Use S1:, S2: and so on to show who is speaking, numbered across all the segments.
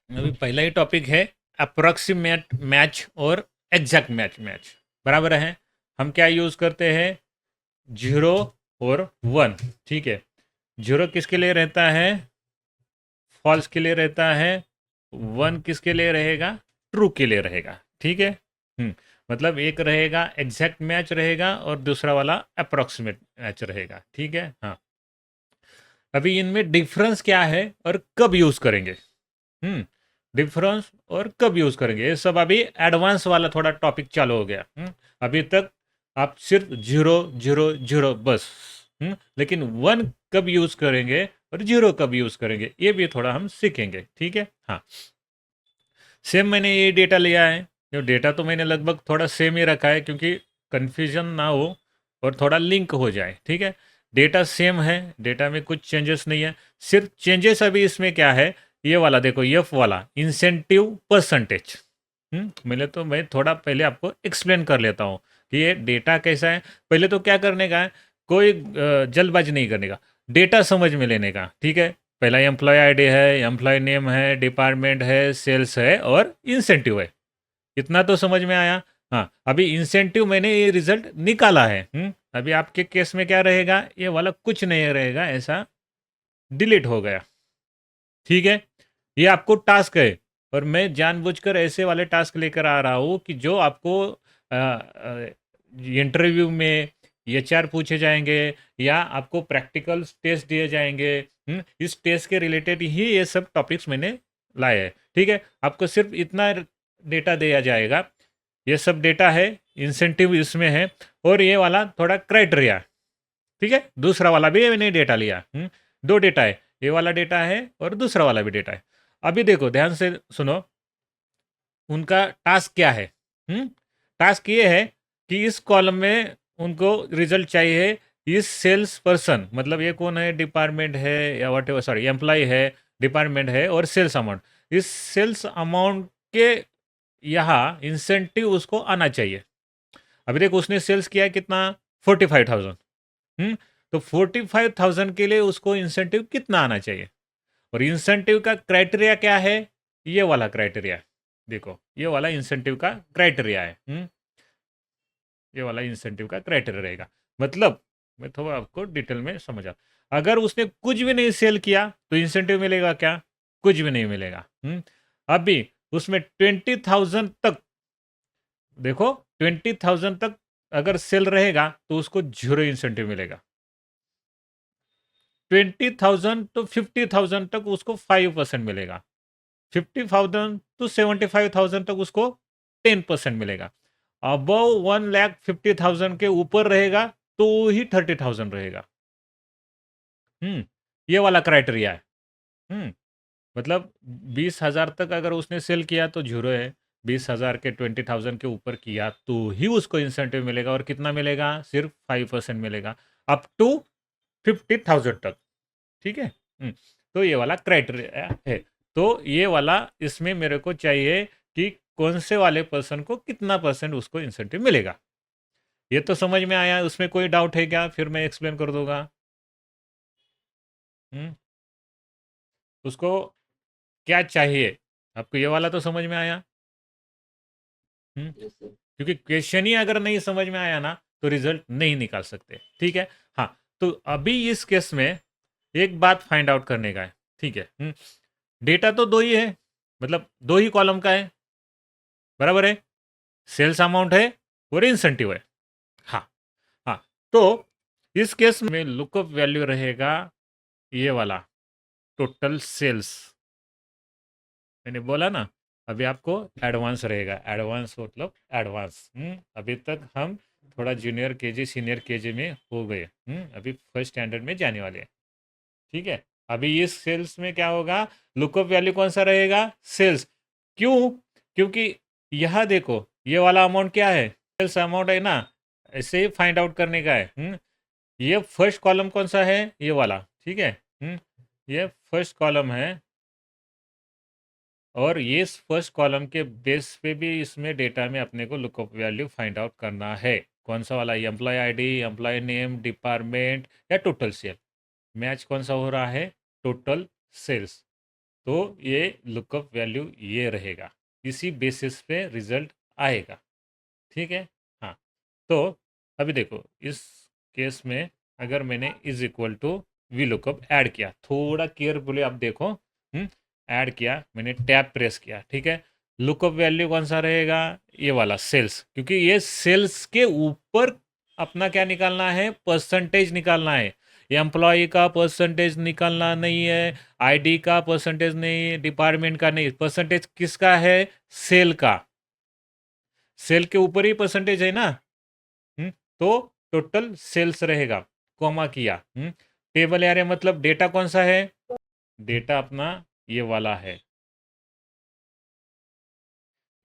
S1: अभी पहला ही टॉपिक है अप्रोक्सीमेट मैच और एग्जैक्ट मैच मैच बराबर है। हम क्या यूज़ करते हैं? जीरो और वन। ठीक है। जीरो किसके लिए रहता है? फॉल्स के लिए रहता है। वन किसके लिए रहेगा? ट्रू के लिए रहेगा। ठीक है। मतलब एक रहेगा एग्जैक्ट मैच रहेगा और दूसरा वाला अप्रोक्सीमेट मैच रहेगा। ठीक है। हाँ, अभी इनमें डिफरेंस क्या है और कब यूज़ करेंगे? हम्म डिफरेंस और कब यूज करेंगे, ये सब अभी एडवांस वाला थोड़ा टॉपिक चालू हो गया। अभी तक आप सिर्फ जीरो जीरो जीरो बस। लेकिन वन कब यूज करेंगे और जीरो कब यूज करेंगे ये भी थोड़ा हम सीखेंगे। ठीक है। हाँ, सेम मैंने ये डेटा लिया है। ये डेटा तो मैंने लगभग थोड़ा सेम ही रखा है क्योंकि कन्फ्यूजन ना हो और थोड़ा लिंक हो जाए। ठीक है। डेटा सेम है, डेटा में कुछ चेंजेस नहीं है। सिर्फ चेंजेस अभी इसमें क्या है, ये वाला देखो, एफ वाला इंसेंटिव परसेंटेज। मैं थोड़ा पहले आपको एक्सप्लेन कर लेता हूँ कि ये डेटा कैसा है। पहले तो क्या करने का है, कोई जल्दबाजी नहीं करने का, डेटा समझ में लेने का। ठीक है। पहला एम्प्लॉय आईडी है, एम्प्लॉय नेम है, डिपार्टमेंट है, सेल्स है और इंसेंटिव है। इतना तो समझ में आया। हाँ, अभी इंसेंटिव मैंने ये रिजल्ट निकाला है। अभी आपके केस में क्या रहेगा, ये वाला कुछ नहीं रहेगा, ऐसा डिलीट हो गया। ठीक है। ये आपको टास्क है और मैं जानबूझकर ऐसे वाले टास्क लेकर आ रहा हूँ कि जो आपको इंटरव्यू में एचआर पूछे जाएंगे या आपको प्रैक्टिकल टेस्ट दिए जाएंगे। इस टेस्ट के रिलेटेड ही ये सब टॉपिक्स मैंने लाए हैं। ठीक है। आपको सिर्फ इतना डेटा दिया जाएगा, ये सब डेटा है, इंसेंटिव इसमें है और ये वाला थोड़ा क्राइटेरिया। ठीक है। दूसरा वाला भी मैंने डेटा लिया। दो डेटा है, ये वाला डेटा है और दूसरा वाला भी डेटा है। अभी देखो ध्यान से सुनो, उनका टास्क क्या है। टास्क ये है कि इस कॉलम में उनको रिजल्ट चाहिए, इस सेल्स पर्सन, मतलब ये कौन है, डिपार्टमेंट है या वट एवर, सॉरी एम्प्लॉय है, डिपार्टमेंट है और सेल्स अमाउंट, इस सेल्स अमाउंट के यहाँ इंसेंटिव उसको आना चाहिए। अभी देखो उसने सेल्स किया है कितना, 45,000। तो 45,000 के लिए उसको इंसेंटिव कितना आना चाहिए, और इंसेंटिव का क्राइटेरिया क्या है, ये वाला क्राइटेरिया। देखो ये वाला इंसेंटिव का क्राइटेरिया है। ये वाला इंसेंटिव का क्राइटेरिया रहेगा। मतलब मैं थोड़ा आपको डिटेल में समझा, अगर उसने कुछ भी नहीं सेल किया तो इंसेंटिव मिलेगा क्या? कुछ भी नहीं मिलेगा। अभी उसमें 20,000 तक, देखो 20,000 तक अगर सेल रहेगा तो उसको जीरो इंसेंटिव मिलेगा। 20,000 तो 50,000 तक उसको 5% मिलेगा। 50,000 टू 75,000 तक उसको 10% मिलेगा। अबव 1,50,000 के ऊपर रहेगा तो ही 30,000 रहेगा। ये वाला क्राइटेरिया है। हम्म मतलब 20,000 तक अगर उसने सेल किया तो जीरो है, 20,000 के 20,000 के ऊपर किया तो ही उसको इंसेंटिव मिलेगा, और कितना मिलेगा, सिर्फ 5% मिलेगा, अप टू 50,000 तक। ठीक है। तो ये वाला क्राइटेरिया है। तो ये वाला इसमें मेरे को चाहिए कि कौन से वाले पर्सन को कितना परसेंट उसको इंसेंटिव मिलेगा। ये तो समझ में आया, उसमें कोई डाउट है क्या? फिर मैं एक्सप्लेन कर दूंगा। हम्म उसको क्या चाहिए, आपको ये वाला तो समझ में आया। क्योंकि क्वेश्चन ही अगर नहीं समझ में आया ना तो रिजल्ट नहीं निकाल सकते। ठीक है। हाँ, तो अभी इस केस में एक बात फाइंड आउट करने का है। ठीक है। डेटा तो दो ही है, मतलब दो ही कॉलम का है, बराबर है, सेल्स अमाउंट है और इंसेंटिव है। हाँ। हाँ, तो इस केस में लुकअप वैल्यू रहेगा ये वाला, टोटल सेल्स। मैंने बोला ना, अभी आपको एडवांस रहेगा, एडवांस मतलब एडवांस। अभी तक हम थोड़ा जूनियर केजी सीनियर केजी में हो गए। अभी फर्स्ट स्टैंडर्ड में जाने वाले हैं। ठीक है। अभी इस सेल्स में क्या होगा, लुकअप वैल्यू कौन सा रहेगा, सेल्स। क्यों? क्योंकि यह देखो ये वाला अमाउंट क्या है, सेल्स अमाउंट है ना, ऐसे ही फाइंड आउट करने का है। ये फर्स्ट कॉलम कौन सा है, ये वाला। ठीक है। ये फर्स्ट कॉलम है और ये फर्स्ट कॉलम के बेस पे भी इसमें डेटा में अपने को लुकअप वैल्यू फाइंड आउट करना है। कौन सा वाला, employ ID, employ name, department या टोटल सेल। मैच कौन सा हो रहा है, टोटल सेल्स। तो ये लुकअप वैल्यू ये रहेगा, इसी बेसिस पे रिजल्ट आएगा। ठीक है। हाँ, तो अभी देखो इस केस में अगर मैंने is equal to V lookup add किया, थोड़ा केयरफुली आप देखो, ऐड किया, मैंने टैब प्रेस किया, ठीक है। लुकअप वैल्यू कौन सा रहेगा, ये वाला सेल्स, क्योंकि ये सेल्स के ऊपर अपना क्या निकालना है, परसेंटेज निकालना है। एम्प्लॉय का परसेंटेज निकालना नहीं है, आईडी का परसेंटेज नहीं, डिपार्टमेंट का नहीं, परसेंटेज किसका है, सेल का। सेल के ऊपर ही परसेंटेज है ना। तो टोटल सेल्स रहेगा, कॉमा किया। टेबल एरिया मतलब डेटा कौन सा है, डेटा अपना ये वाला है,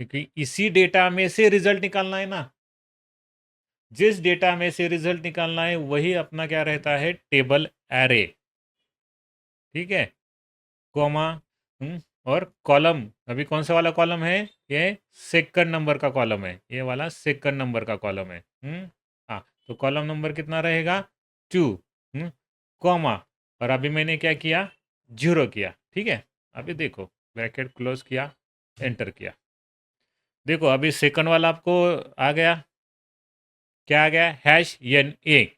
S1: क्योंकि इसी डेटा में से रिजल्ट निकालना है ना। जिस डेटा में से रिजल्ट निकालना है वही अपना क्या रहता है, टेबल एरे। ठीक है, कॉमा। और कॉलम, अभी कौन सा वाला कॉलम है, ये सेकंड नंबर का कॉलम है, ये वाला सेकंड नंबर का कॉलम है। हाँ, तो कॉलम नंबर कितना रहेगा, 2, कॉमा। और अभी मैंने क्या किया, 0 किया। ठीक है, अभी देखो ब्रैकेट क्लोज किया, एंटर किया, देखो अभी सेकंड वाला आपको आ गया, क्या आ गया, हैश एन ए।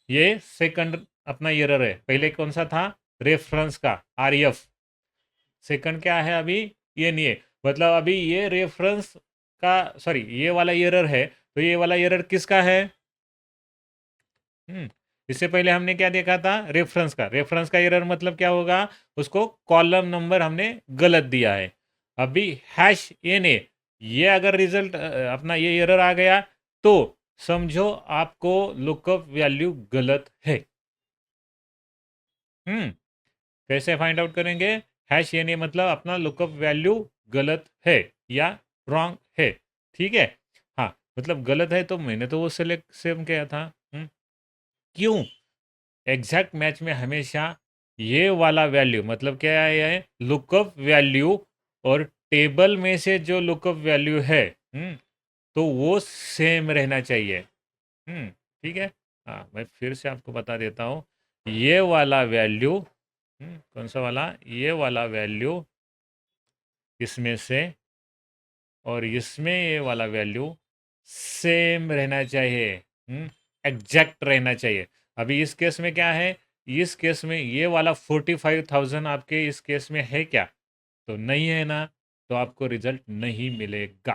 S1: ये सेकंड अपना एरर है, पहले कौन सा था, रेफरेंस का आर एफ। सेकंड क्या है अभी, ये नहीं है, मतलब अभी ये रेफरेंस का, सॉरी ये वाला एरर है, तो ये वाला एरर किसका है। इससे पहले हमने क्या देखा था, रेफरेंस का एरर मतलब क्या होगा, उसको कॉलम नंबर हमने गलत दिया है। अभी हैश एन ए, ये अगर रिजल्ट अपना ये एरर आ गया तो समझो आपको लुकअप वैल्यू गलत है। कैसे फाइंड आउट करेंगे, हैश एन ए मतलब अपना लुकअप वैल्यू गलत है या रॉन्ग है। ठीक है, हाँ, मतलब गलत है तो मैंने तो वो सेलेक्ट सेम किया था। क्यों, एग्जैक्ट मैच में हमेशा ये वाला वैल्यू मतलब क्या है, लुकअप वैल्यू, और टेबल में से जो लुकअप वैल्यू है, तो वो सेम रहना चाहिए। ठीक है। हाँ, मैं फिर से आपको बता देता हूँ, ये वाला वैल्यू, कौन सा वाला, ये वाला वैल्यू इसमें से और इसमें ये वाला वैल्यू सेम रहना चाहिए, एग्जैक्ट रहना चाहिए। अभी इस केस में क्या है, इस केस में ये वाला 45,000 आपके इस केस में है क्या, तो नहीं है ना, तो आपको रिजल्ट नहीं मिलेगा,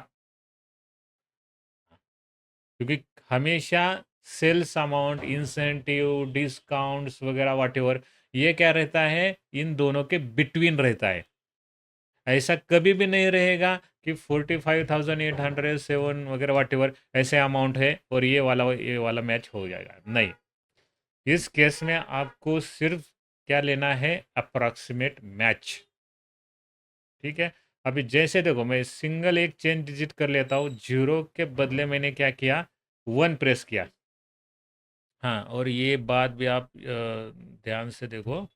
S1: क्योंकि हमेशा सेल्स अमाउंट, इंसेंटिव, डिस्काउंट्स वगैरह वाटेवर, ये क्या रहता है, इन दोनों के बिटवीन रहता है। ऐसा कभी भी नहीं रहेगा कि 45,807 वगैरह वाटेवर ऐसे अमाउंट है और ये वाला मैच हो जाएगा, नहीं। इस केस में आपको सिर्फ क्या लेना है, अप्रॉक्सीमेट मैच। ठीक है, अभी जैसे देखो मैं सिंगल एक चेन डिजिट कर लेता हूँ, 0 के बदले मैंने क्या किया, 1 प्रेस किया। हाँ, और ये बात भी आप ध्यान से देखो,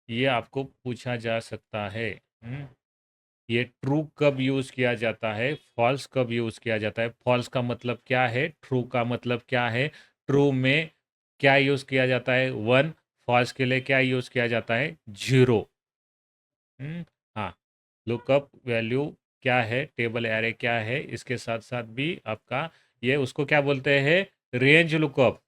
S1: ये आपको पूछा जा सकता है, ये ट्रू कब यूज किया जाता है, फॉल्स कब यूज किया जाता है। फॉल्स का मतलब क्या है, ट्रू का मतलब क्या है। ट्रू में क्या यूज किया जाता है, 1, फॉल्स के लिए क्या यूज किया जाता है, 0। हाँ, लुकअप वैल्यू क्या है, टेबल एरे क्या है, इसके साथ साथ भी आपका ये उसको क्या बोलते हैं, रेंज लुकअप।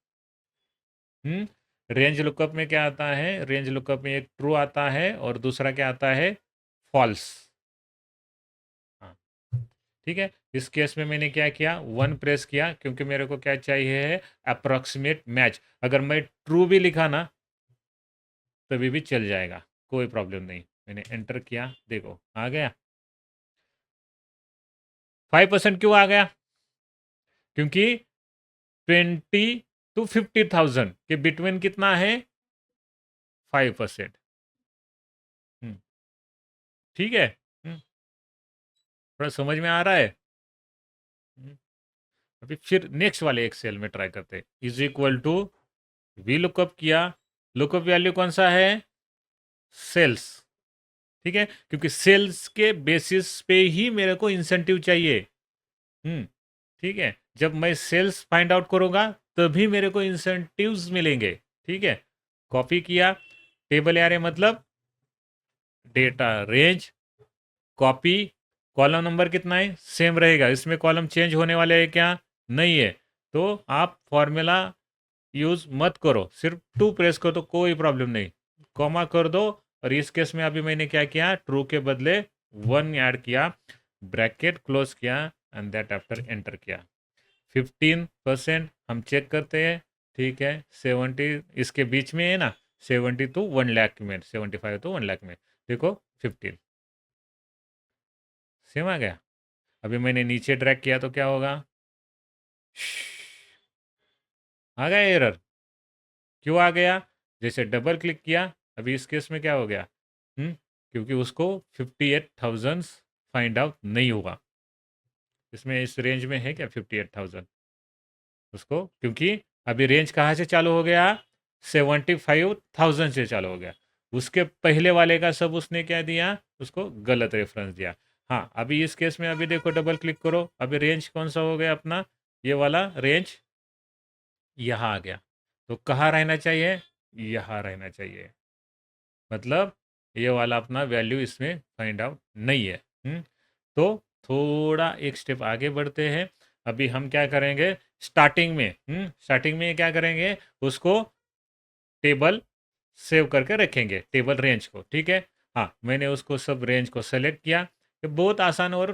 S1: रेंज लुकअप में क्या आता है, रेंज लुकअप में एक ट्रू आता है और दूसरा क्या आता है, फॉल्स। हाँ, ठीक है, इस केस में मैंने क्या किया, 1 प्रेस किया, क्योंकि मेरे को क्या चाहिए है, अप्रोक्सीमेट मैच। अगर मैं ट्रू भी लिखा ना तभी भी चल जाएगा, कोई प्रॉब्लम नहीं। मैंने एंटर किया, देखो आ गया। 5% क्यों आ गया, क्योंकि 20 to 50,000 के बिटवीन कितना है, 5%। ठीक है, थोड़ा समझ में आ रहा है। हम्म, अभी फिर नेक्स्ट वाले एक सेल में ट्राई करते हैं, is equal to V lookup किया, लुकअप वैल्यू कौन सा है, सेल्स। ठीक है, क्योंकि सेल्स के बेसिस पे ही मेरे को इंसेंटिव चाहिए। ठीक है, जब मैं सेल्स फाइंड आउट करूंगा तभी मेरे को इंसेंटिव्स मिलेंगे। ठीक है, कॉपी किया, टेबल एरे मतलब data range copy, column number कितना है सेम रहेगा, इसमें कॉलम चेंज होने वाले है क्या, नहीं है। तो आप फॉर्मूला यूज मत करो, सिर्फ टू प्रेस करो तो कोई प्रॉब्लम नहीं, कॉमा कर दो। और इस केस में अभी मैंने क्या किया, ट्रू के बदले 1 ऐड किया, ब्रैकेट क्लोज किया एंड दैट आफ्टर एंटर किया। 15% हम चेक करते हैं, ठीक है। 70 इसके बीच में है ना, 70 टू 1 लाख में, 75 टू 1 लाख में, देखो 15 सेम आ गया। अभी मैंने नीचे ड्रैग किया तो क्या होगा, आ गया एरर। क्यों आ गया, जैसे डबल क्लिक किया, अभी इस केस में क्या हो गया, क्योंकि उसको 58,000 फाइंड आउट नहीं हुआ। इसमें इस रेंज में है क्या 58,000 उसको, क्योंकि अभी रेंज कहाँ से चालू हो गया, 75,000 से चालू हो गया। उसके पहले वाले का सब उसने क्या दिया, उसको गलत रेफरेंस दिया। हाँ अभी इस केस में अभी देखो डबल क्लिक करो, अभी रेंज कौन सा हो गया अपना, ये वाला रेंज यहाँ आ गया। तो कहाँ रहना चाहिए, यहाँ रहना चाहिए, मतलब ये वाला अपना वैल्यू इसमें फाइंड आउट नहीं है। तो थोड़ा एक स्टेप आगे बढ़ते हैं। अभी हम क्या करेंगे, स्टार्टिंग में क्या करेंगे, उसको टेबल सेव करके रखेंगे, टेबल रेंज को, ठीक है। हाँ मैंने उसको सब रेंज को सेलेक्ट किया। ये बहुत आसान, और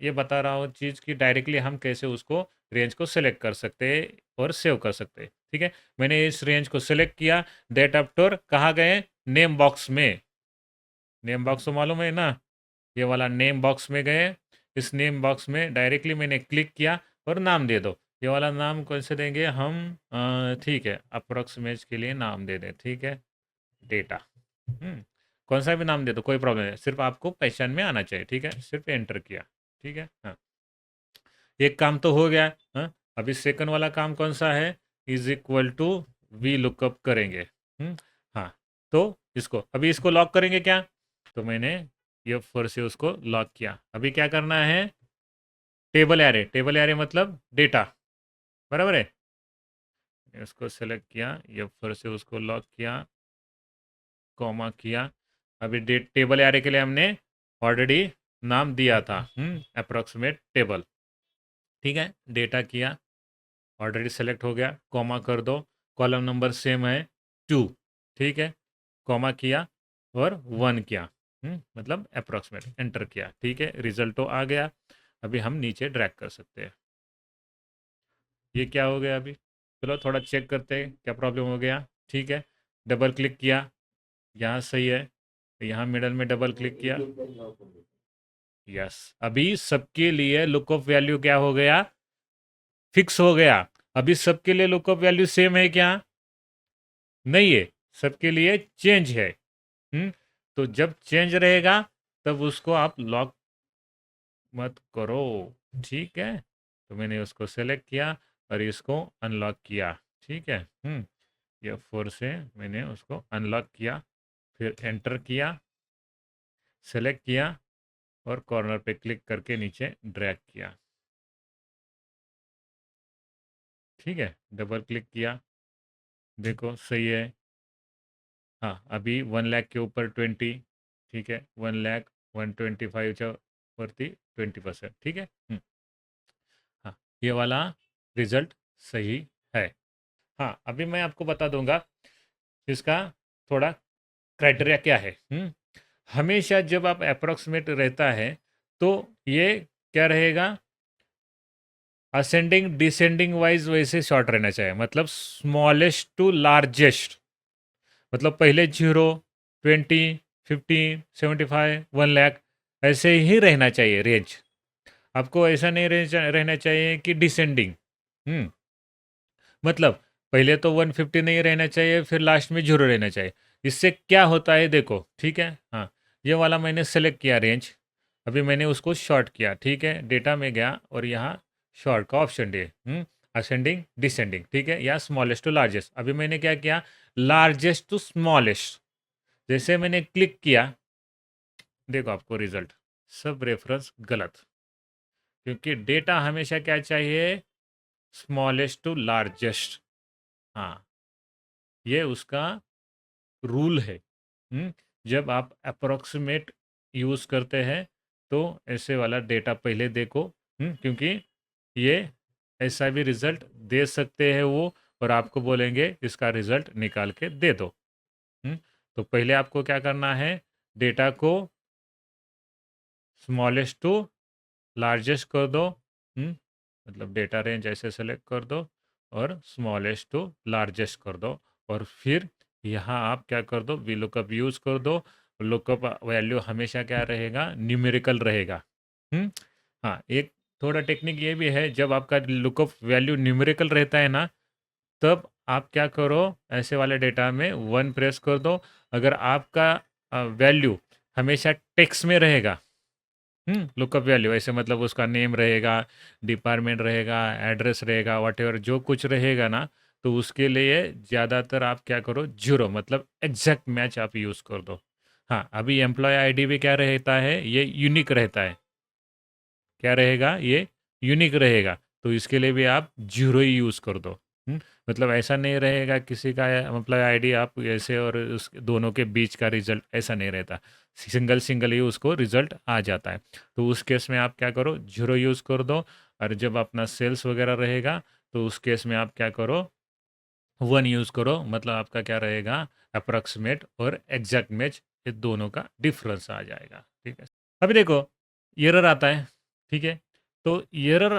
S1: ये बता रहा हूँ चीज़ कि डायरेक्टली हम कैसे उसको रेंज को सेलेक्ट कर सकते हैं और सेव कर सकते हैं, ठीक है। मैंने इस रेंज को सेलेक्ट किया, डेट आफ्टर कहाँ गए, नेम बॉक्स में, नेम बॉक्स तो मालूम है ना, ये वाला नेम बॉक्स में गए। इस नेम बॉक्स में डायरेक्टली मैंने क्लिक किया और नाम दे दो। ये वाला नाम कौन से देंगे हम, ठीक है अप्रोक्सीमेट के लिए नाम दे दें, ठीक है, डेटा। कौन सा भी नाम दे दो कोई प्रॉब्लम नहीं, सिर्फ आपको पहचान में आना चाहिए, ठीक है। सिर्फ एंटर किया, ठीक है। हाँ एक काम तो हो गया। हाँ अभी सेकंड वाला काम कौन सा है, is equal to V lookup करेंगे। हाँ तो इसको अभी इसको लॉक करेंगे क्या, तो मैंने ये फिर से उसको लॉक किया। अभी क्या करना है, टेबल एरे, टेबल एरे मतलब डेटा, बराबर है। इसको सेलेक्ट किया, ये फिर से उसको लॉक किया, कॉमा किया। अभी टेबल एरे के लिए हमने ऑलरेडी नाम दिया था, अप्रोक्सीमेट टेबल, ठीक है। डेटा किया, ऑलरेडी सेलेक्ट हो गया, कॉमा कर दो, कॉलम नंबर सेम है 2, ठीक है, कॉमा किया और 1 किया, मतलब अप्रोक्सीमेट एंटर किया, ठीक है। रिजल्ट तो आ गया। अभी हम नीचे ड्रैग कर सकते हैं। ये क्या हो गया अभी, चलो थोड़ा चेक करते हैं क्या प्रॉब्लम हो गया, ठीक है। डबल क्लिक किया, यहाँ सही है, यहाँ मिडल में डबल क्लिक किया, यस। अभी सबके लिए लुकअप वैल्यू क्या हो गया, फिक्स हो गया। अभी सबके लिए लुकअप वैल्यू सेम है क्या, नहीं है, सबके लिए चेंज है। तो जब चेंज रहेगा तब उसको आप लॉक मत करो, ठीक है। तो मैंने उसको सेलेक्ट किया और इसको अनलॉक किया, ठीक है। ये फोर से मैंने उसको अनलॉक किया, फिर एंटर किया, सेलेक्ट किया और कॉर्नर पे क्लिक करके नीचे ड्रैग किया, ठीक है। डबल क्लिक किया, देखो सही है। हाँ अभी 1 लाख के ऊपर 20, ठीक है, 1 लाख 125च्या वरती 20%, ठीक है। हाँ ये वाला रिजल्ट सही है। हाँ अभी मैं आपको बता दूंगा इसका थोड़ा क्राइटेरिया क्या है। हमेशा जब आप अप्रोक्सीमेट रहता है तो ये क्या रहेगा, असेंडिंग डिसेंडिंग वाइज वैसे शॉर्ट रहना चाहिए, मतलब स्मॉलेस्ट टू लार्जेस्ट, मतलब पहले 0, 20, 15, 75, 1 लाख ऐसे ही रहना चाहिए रेंज। आपको ऐसा नहीं रहना चाहिए कि डिसेंडिंग, हम्म मतलब पहले तो 150 नहीं रहना चाहिए, फिर लास्ट में 0 रहना चाहिए। इससे क्या होता है देखो, ठीक है। हाँ ये वाला मैंने सेलेक्ट किया रेंज, अभी मैंने उसको शॉर्ट किया, ठीक है। डेटा में गया और यहाँ शॉर्ट का ऑप्शन दिए, असेंडिंग डिसेंडिंग, ठीक है, या स्मॉलेस्ट टू लार्जेस्ट। अभी मैंने क्या किया, लार्जेस्ट टू स्मॉलेस्ट, जैसे मैंने क्लिक किया, देखो आपको रिजल्ट सब रेफरेंस गलत, क्योंकि डेटा हमेशा क्या चाहिए, स्मॉलेस्ट टू लार्जेस्ट। हाँ ये उसका रूल है। जब आप अप्रोक्सीमेट यूज़ करते हैं तो ऐसे वाला डेटा पहले देखो, क्योंकि ये ऐसा भी रिजल्ट दे सकते हैं वो, और आपको बोलेंगे इसका रिजल्ट निकाल के दे दो। तो पहले आपको क्या करना है, डेटा को स्मॉलेस्ट टू लार्जेस्ट कर दो। मतलब डेटा रेंज ऐसे सेलेक्ट कर दो और स्मॉलेस्ट टू लार्जेस्ट कर दो, और फिर यहाँ आप क्या कर दो, वी लुकअप यूज़ कर दो। लुकअप वैल्यू हमेशा क्या रहेगा, न्यूमेरिकल रहेगा। हम्म हाँ, एक थोड़ा टेक्निक ये भी है, जब आपका लुकअप वैल्यू न्यूमेरिकल रहता है ना, तब आप क्या करो, ऐसे वाले डेटा में वन प्रेस कर दो। अगर आपका वैल्यू हमेशा टेक्स्ट में रहेगा, लुकअप वैल्यू ऐसे मतलब उसका नेम रहेगा, डिपार्टमेंट रहेगा, एड्रेस रहेगा, वॉटेवर जो कुछ रहेगा ना, तो उसके लिए ज़्यादातर आप क्या करो, जीरो मतलब एग्जैक्ट मैच आप यूज़ कर दो। हाँ, अभी एम्प्लॉय आईडी भी क्या रहता है, ये यूनिक रहता है। क्या रहेगा, ये यूनिक रहेगा, तो इसके लिए भी आप जीरो ही यूज़ कर दो। मतलब ऐसा नहीं रहेगा किसी का एम्प्लॉय आईडी आप ऐसे और उस दोनों के बीच का रिजल्ट ऐसा नहीं रहता, सिंगल सिंगल ही उसको रिजल्ट आ जाता है। तो उस केस में आप क्या करो, जीरो यूज़ कर दो। और जब अपना सेल्स वगैरह रहेगा, तो उस केस में आप क्या करो, वन यूज़ करो। मतलब आपका क्या रहेगा, अप्रॉक्सीमेट और एग्जैक्ट मैच, ये दोनों का डिफरेंस आ जाएगा। ठीक है, अभी देखो एरर आता है। ठीक है, तो एरर,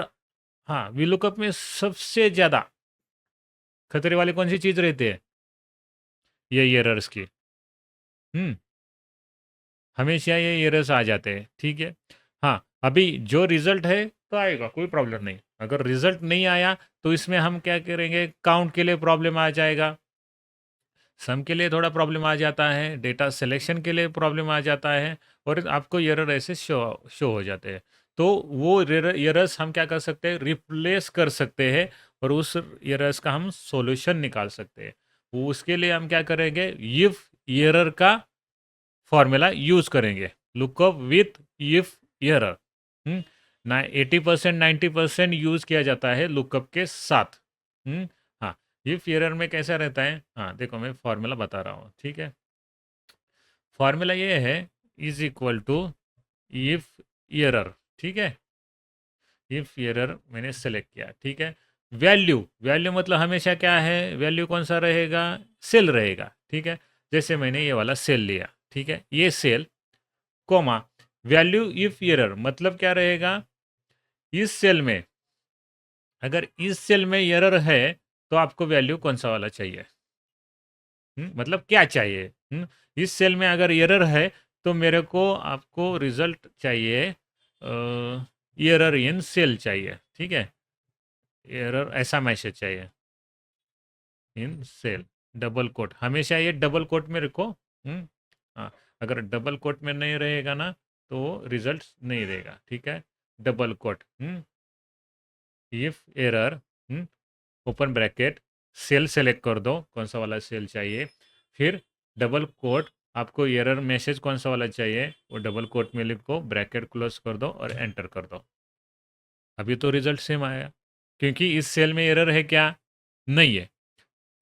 S1: हाँ, वी लुकअप में सबसे ज़्यादा खतरे वाली कौन सी चीज़ रहती है, ये एरर्स की। हम्म हमेशा ये एरर्स आ जाते हैं। ठीक है, हाँ, अभी जो रिजल्ट है तो आएगा, कोई प्रॉब्लम नहीं। अगर रिजल्ट नहीं आया तो इसमें हम क्या करेंगे, काउंट के लिए प्रॉब्लम आ जाएगा, सम के लिए थोड़ा प्रॉब्लम आ जाता है, डेटा सिलेक्शन के लिए प्रॉब्लम आ जाता है, और आपको एरर ऐसे शो शो हो जाते हैं। तो वो एरर्स हम क्या कर सकते हैं, रिप्लेस कर सकते हैं, और उस एरर्स का हम सॉल्यूशन निकाल सकते हैं। वो उसके लिए हम क्या करेंगे, इफ एरर का फॉर्मूला यूज करेंगे, लुकअप विथ इफ एरर। ना 80% 90% यूज किया जाता है लुकअप के साथ। हम्म हाँ, इफ एरर में कैसा रहता है, हाँ देखो मैं फॉर्मूला बता रहा हूँ। ठीक है, फॉर्मूला ये है, is equal to if error. ठीक है, इफ एरर मैंने सेलेक्ट किया। ठीक है, वैल्यू, वैल्यू मतलब हमेशा क्या है, वैल्यू कौन सा रहेगा, सेल रहेगा। ठीक है, जैसे मैंने ये वाला सेल लिया। ठीक है, ये cell, comma, value if error मतलब क्या रहेगा, इस सेल में, अगर इस सेल में एरर है तो आपको वैल्यू कौन सा वाला चाहिए, मतलब क्या चाहिए। इस सेल में अगर एरर है तो मेरे को आपको रिजल्ट चाहिए, एरर इन सेल चाहिए। ठीक है, एरर ऐसा मैसेज चाहिए, इन सेल, डबल कोट, हमेशा ये डबल कोट में रखो। हाँ, अगर डबल कोट में नहीं रहेगा ना, तो रिजल्ट नहीं देगा। ठीक है, double quote, if error, open bracket, cell select कर दो कौन सा वाला सेल चाहिए, फिर डबल कोट, आपको एरर मैसेज कौन सा वाला चाहिए वो डबल कोट में लिखो, ब्रैकेट क्लोज कर दो और एंटर कर दो। अभी तो रिजल्ट सेम आया, क्योंकि इस सेल में एरर है क्या, नहीं है।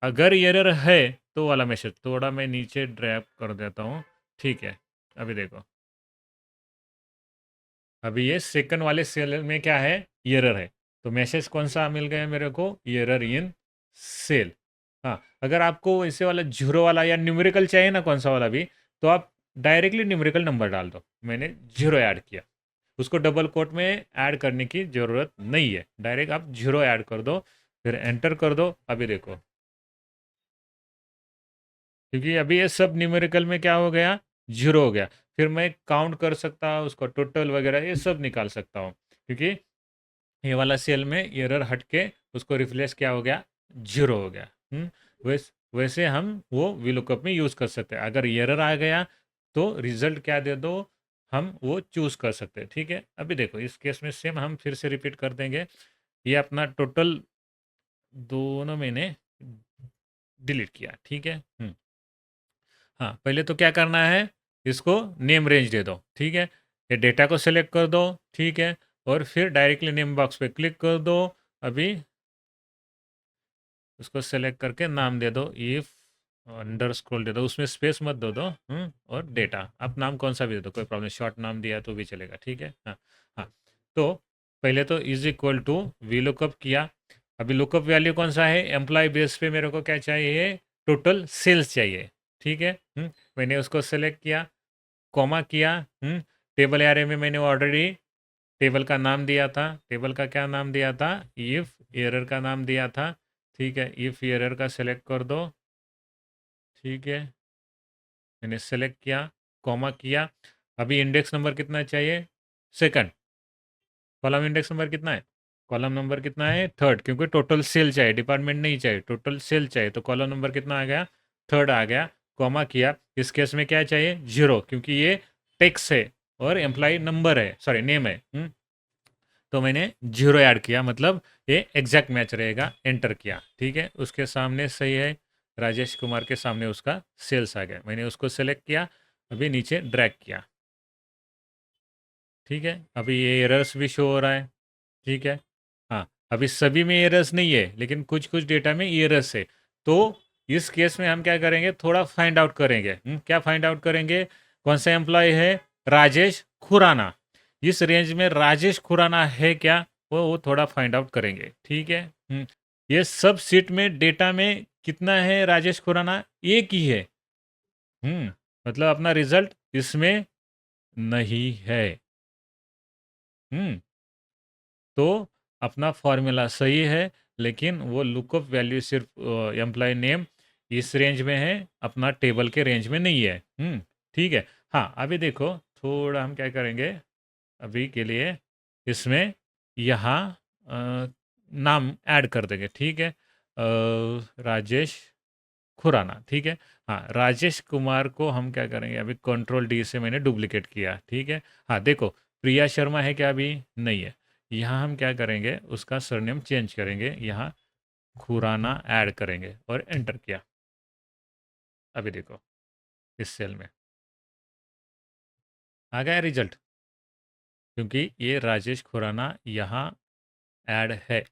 S1: अगर एरर है तो वाला मैसेज थोड़ा मैं नीचे ड्रैग कर देता हूँ। ठीक है, अभी देखो, अभी ये सेकंड वाले सेल में क्या है, एरर है, तो मैसेज कौन सा मिल गया मेरे को, एरर इन सेल। हाँ, अगर आपको इसे वाला जीरो वाला या न्यूमेरिकल चाहिए ना, कौन सा वाला भी, तो आप डायरेक्टली न्यूमेरिकल नंबर डाल दो। मैंने जीरो ऐड किया, उसको डबल कोट में ऐड करने की ज़रूरत नहीं है, डायरेक्ट आप जीरो ऐड कर दो, फिर एंटर कर दो। अभी देखो, क्योंकि अभी ये सब न्यूमेरिकल में क्या हो गया, जीरो हो गया, फिर मैं काउंट कर सकता हूँ उसको, टोटल वगैरह ये सब निकाल सकता हूँ, क्योंकि ये वाला सेल में एरर हट के उसको रिप्लेस क्या हो गया, जीरो हो गया। वैसे हम वो वीलुकअप में यूज़ कर सकते हैं। अगर एरर आ गया तो रिजल्ट क्या दे दो, हम वो चूज़ कर सकते हैं। ठीक है, अभी देखो इस केस में सेम हम फिर से रिपीट कर देंगे। ये अपना टोटल दोनों मैंने डिलीट किया। ठीक है, हाँ, पहले तो क्या करना है, इसको नेम रेंज दे दो। ठीक है, ये डेटा को सिलेक्ट कर दो। ठीक है, और फिर डायरेक्टली नेम बॉक्स पे क्लिक कर दो। अभी उसको सेलेक्ट करके नाम दे दो, इफ अंडर स्क्रोल दे दो, उसमें स्पेस मत दो दो। और डेटा आप नाम कौन सा भी दे दो, कोई प्रॉब्लम, शॉर्ट नाम दिया तो भी चलेगा, ठीक है। हाँ हाँ। तो पहले तो is equal to V lookup किया। अभी लुकअप वैल्यू कौन सा है, एम्प्लॉय बेस पे मेरे को क्या चाहिए, टोटल सेल्स चाहिए, ठीक है। मैंने उसको सेलेक्ट किया, कॉमा किया। टेबल एरे में मैंने ऑलरेडी टेबल का नाम दिया था, टेबल का क्या नाम दिया था, इफ एरर का नाम दिया था, ठीक है। इफ एरर का सेलेक्ट कर दो, ठीक है। मैंने सेलेक्ट किया, कॉमा किया। अभी इंडेक्स नंबर कितना चाहिए, सेकंड। कॉलम इंडेक्स नंबर कितना है, कॉलम नंबर कितना है, थर्ड, क्योंकि टोटल सेल चाहिए, डिपार्टमेंट नहीं चाहिए, टोटल सेल चाहिए, तो कॉलम नंबर कितना आ गया, थर्ड आ गया। कॉमा किया, इस केस में क्या चाहिए, जीरो, क्योंकि ये टेक्स्ट है और एम्प्लॉय नंबर है, सॉरी नेम है। तो मैंने जीरो ऐड किया, मतलब ये एग्जैक्ट मैच रहेगा, एंटर किया, ठीक है। उसके सामने सही है, राजेश कुमार के सामने उसका सेल्स आ गया, मैंने उसको सेलेक्ट किया, अभी नीचे ड्रैग किया, ठीक है। अभी ये एरर्स भी शो हो रहा है, ठीक है। हाँ, अभी सभी में एरर्स नहीं है, लेकिन कुछ कुछ डेटा में एरर्स है। तो इस केस में हम क्या करेंगे, थोड़ा फाइंड आउट करेंगे। क्या फाइंड आउट करेंगे, कौन सा एम्प्लॉय है, राजेश खुराना, इस रेंज में राजेश खुराना है क्या, वो थोड़ा फाइंड आउट करेंगे, ठीक है। ये सब सीट में डेटा में कितना है राजेश खुराना, एक ही है। मतलब अपना रिजल्ट इसमें नहीं है। हम्म तो अपना फॉर्मूला सही है, लेकिन वो लुकअप वैल्यू सिर्फ एम्प्लॉय नेम इस रेंज में है, अपना टेबल के रेंज में नहीं है। ठीक है। हाँ, अभी देखो थोड़ा हम क्या करेंगे, अभी के लिए इसमें यहाँ नाम ऐड कर देंगे, ठीक है। राजेश खुराना, ठीक है। हाँ, राजेश कुमार को हम क्या करेंगे, अभी कंट्रोल डी से मैंने डुप्लीकेट किया, ठीक है। हाँ देखो, प्रिया शर्मा है क्या, अभी नहीं है। यहाँ हम क्या करेंगे, उसका सरनेम चेंज करेंगे, यहाँ खुराना ऐड करेंगे और एंटर किया। अभी देखो इस सेल में आ गया रिजल्ट, क्योंकि ये राजेश खुराना यहाँ ऐड है।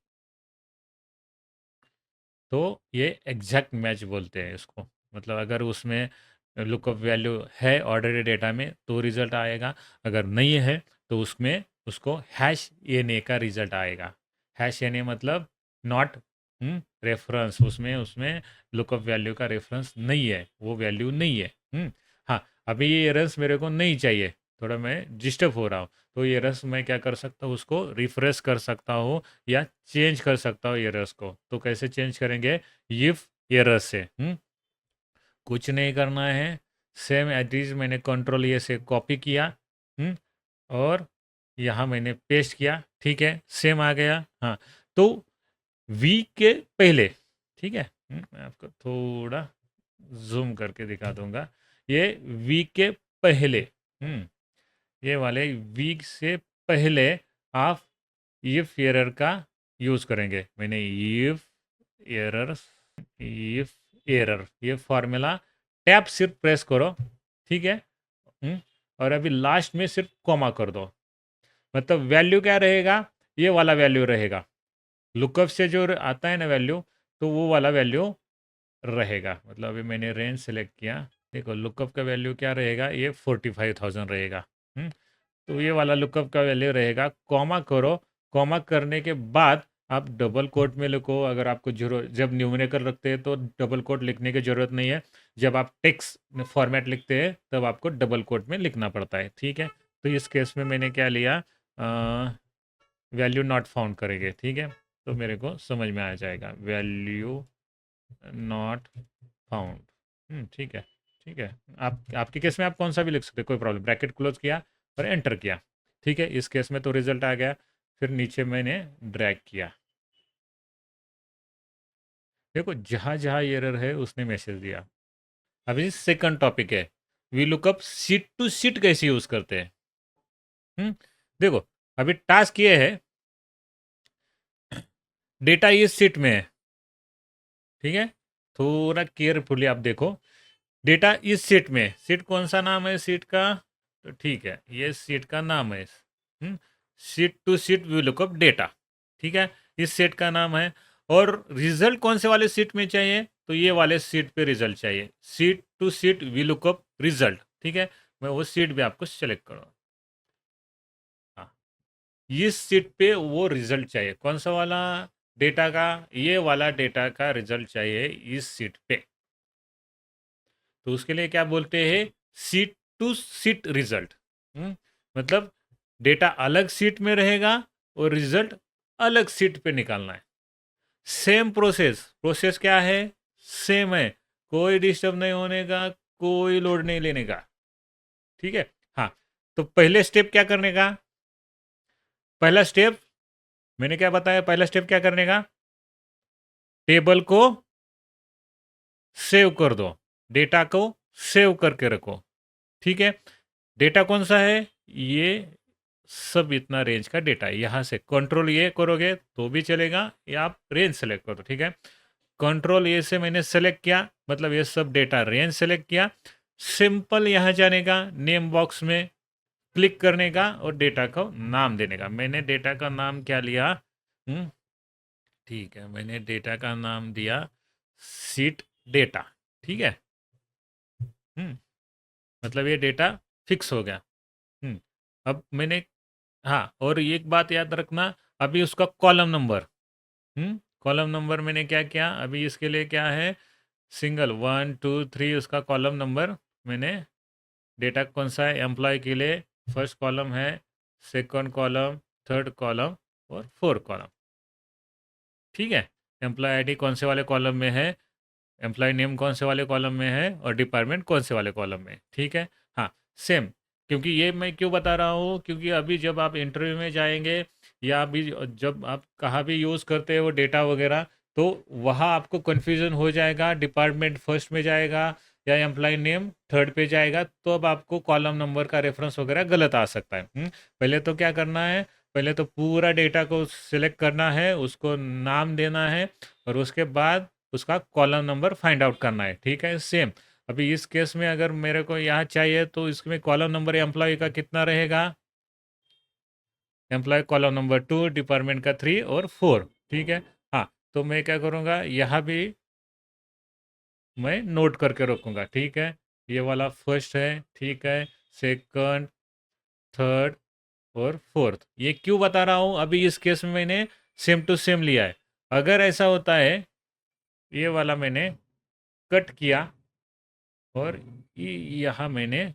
S1: तो ये एग्जैक्ट मैच बोलते हैं इसको, मतलब अगर उसमें लुकअप वैल्यू है ऑर्डर डेटा में तो रिजल्ट आएगा, अगर नहीं है तो उसमें उसको हैश ए ने का रिजल्ट आएगा। हैश ए ने मतलब नॉट रेफरेंस, उसमें उसमें लुकअप वैल्यू का रेफरेंस नहीं है, वो वैल्यू नहीं है। हाँ, अभी ये एरर्स मेरे को नहीं चाहिए, थोड़ा मैं डिस्टर्ब हो रहा हूँ, तो ये एरर्स मैं क्या कर सकता हूँ, उसको रिफ्रेश कर सकता हूँ या चेंज कर सकता हूँ एरर्स को। तो कैसे चेंज करेंगे, इफ एरर से। कुछ नहीं करना है, सेम एड्रेस मैंने कंट्रोल ये से कॉपी किया। और यहाँ मैंने पेस्ट किया, ठीक है, सेम आ गया। हाँ, तो वी के पहले, ठीक है। मैं आपको थोड़ा जूम करके दिखा दूंगा, ये वी के पहले, ये वाले वीक से पहले आप इफ एरर का यूज करेंगे। मैंने इफ एरर, इफ एरर, ये फॉर्मूला टैब सिर्फ प्रेस करो, ठीक है। और अभी लास्ट में सिर्फ कॉमा कर दो, मतलब वैल्यू क्या रहेगा, ये वाला वैल्यू रहेगा, लुकअप से जो आता है ना वैल्यू, तो वो वाला वैल्यू रहेगा। मतलब अभी मैंने रेंज सेलेक्ट किया, देखो लुकअप का वैल्यू क्या रहेगा, ये 45,000 रहेगा। तो ये वाला लुकअप का वैल्यू रहेगा, कॉमा करो, कॉमा करने के बाद आप डबल कोट में लिखो, अगर आपको जरूरत, जब न्यूमेरिकल रखते हैं तो डबल कोट लिखने की ज़रूरत नहीं है, जब आप टेक्स्ट में फॉर्मेट लिखते हैं तब आपको डबल कोट में लिखना पड़ता है, ठीक है। तो इस केस में मैंने क्या लिया, वैल्यू नॉट फाउंड करेंगे, ठीक है। तो मेरे को समझ में आ जाएगा, वैल्यू नॉट फाउंड, ठीक है, ठीक है। आप आपके केस में आप कौन सा भी लिख सकते हैं, कोई प्रॉब्लम, ब्रैकेट क्लोज किया और एंटर किया, ठीक है। इस केस में तो रिजल्ट आ गया, फिर नीचे मैंने ड्रैग किया, देखो जहाँ जहाँ एरर है उसने मैसेज दिया। अभी सेकंड टॉपिक है, V lookup sheet to sheet कैसे यूज करते हैं। देखो अभी टास्क ये है, डेटा इस सीट में है, ठीक है। थोड़ा केयरफुली आप देखो, डेटा इस सीट में, सीट कौन सा नाम है सीट का, तो ठीक है, ये सीट का नाम है। Sheet to sheet view lookup data, ठीक है, इस सेट का नाम है। और रिजल्ट कौन से वाले सीट में चाहिए, तो ये वाले सीट पे रिजल्ट चाहिए, sheet to sheet V lookup result, ठीक है। मैं वो सीट भी आपको सेलेक्ट करूँगा। हाँ, इस सीट पे वो रिजल्ट चाहिए, कौन सा वाला डेटा का, ये वाला डेटा का रिजल्ट चाहिए इस सीट पे। तो उसके लिए क्या बोलते हैं, सीट टू सीट रिजल्ट। मतलब डेटा अलग सीट में रहेगा और रिजल्ट अलग सीट पे निकालना है। सेम प्रोसेस, प्रोसेस क्या है, सेम है, कोई डिस्टर्ब नहीं होने का, कोई लोड नहीं लेने का, ठीक है। हाँ, तो पहले स्टेप क्या करने का, पहला स्टेप मैंने क्या बताया, पहला स्टेप क्या करने का, टेबल को सेव कर दो, डेटा को सेव करके रखो, ठीक है। डेटा कौन सा है, ये सब इतना रेंज का डेटा है। यहाँ से कंट्रोल ये करोगे तो भी चलेगा, या आप रेंज सेलेक्ट करो, ठीक है। कंट्रोल ये से मैंने सेलेक्ट किया, मतलब ये सब डेटा रेंज सेलेक्ट किया। सिंपल यहाँ जाने का, नेम बॉक्स में क्लिक करने का और डेटा को नाम देने का। मैंने डेटा का नाम क्या लिया, ठीक है, मैंने डेटा का नाम दिया सीट डेटा, ठीक है। हम्म मतलब ये डेटा फिक्स हो गया। अब मैंने, हाँ, और एक बात याद रखना, अभी उसका कॉलम नंबर, कॉलम नंबर मैंने क्या किया, अभी इसके लिए क्या है, सिंगल 1 2 3 उसका कॉलम नंबर मैंने, डेटा कौन सा है, एम्प्लॉय के लिए फर्स्ट कॉलम है, सेकंड कॉलम, थर्ड कॉलम और फोर्थ कॉलम, ठीक है। एम्प्लॉय आईडी कौन से वाले कॉलम में है, एम्प्लॉय नेम कौन से वाले कॉलम में है और डिपार्टमेंट कौन से वाले कॉलम में, ठीक है। हाँ, सेम, क्योंकि ये मैं क्यों बता रहा हूँ, क्योंकि अभी जब आप इंटरव्यू में जाएंगे या अभी जब आप कहाँ भी यूज़ करते हैं वो डेटा वगैरह, तो वहाँ आपको कन्फ्यूज़न हो जाएगा, डिपार्टमेंट फर्स्ट में जाएगा या एम्प्लॉय नेम थर्ड पे जाएगा, तो अब आपको कॉलम नंबर का रेफरेंस वगैरह गलत आ सकता है। पहले तो क्या करना है, पहले तो पूरा डेटा को सिलेक्ट करना है, उसको नाम देना है और उसके बाद उसका कॉलम नंबर फाइंड आउट करना है, ठीक है। सेम अभी इस केस में अगर मेरे को यहाँ चाहिए तो इसमें कॉलम नंबर एम्प्लॉय का कितना रहेगा, एम्प्लॉय कॉलम नंबर 2, डिपार्टमेंट का 3 और 4, ठीक है। हाँ, तो मैं क्या करूँगा, यहाँ भी मैं नोट करके रखूँगा, ठीक है। ये वाला फर्स्ट है, ठीक है, सेकंड, थर्ड और फोर्थ। ये क्यों बता रहा हूँ, अभी इस केस में मैंने सेम टू सेम लिया है। अगर ऐसा होता है, ये वाला मैंने कट किया और यहाँ मैंने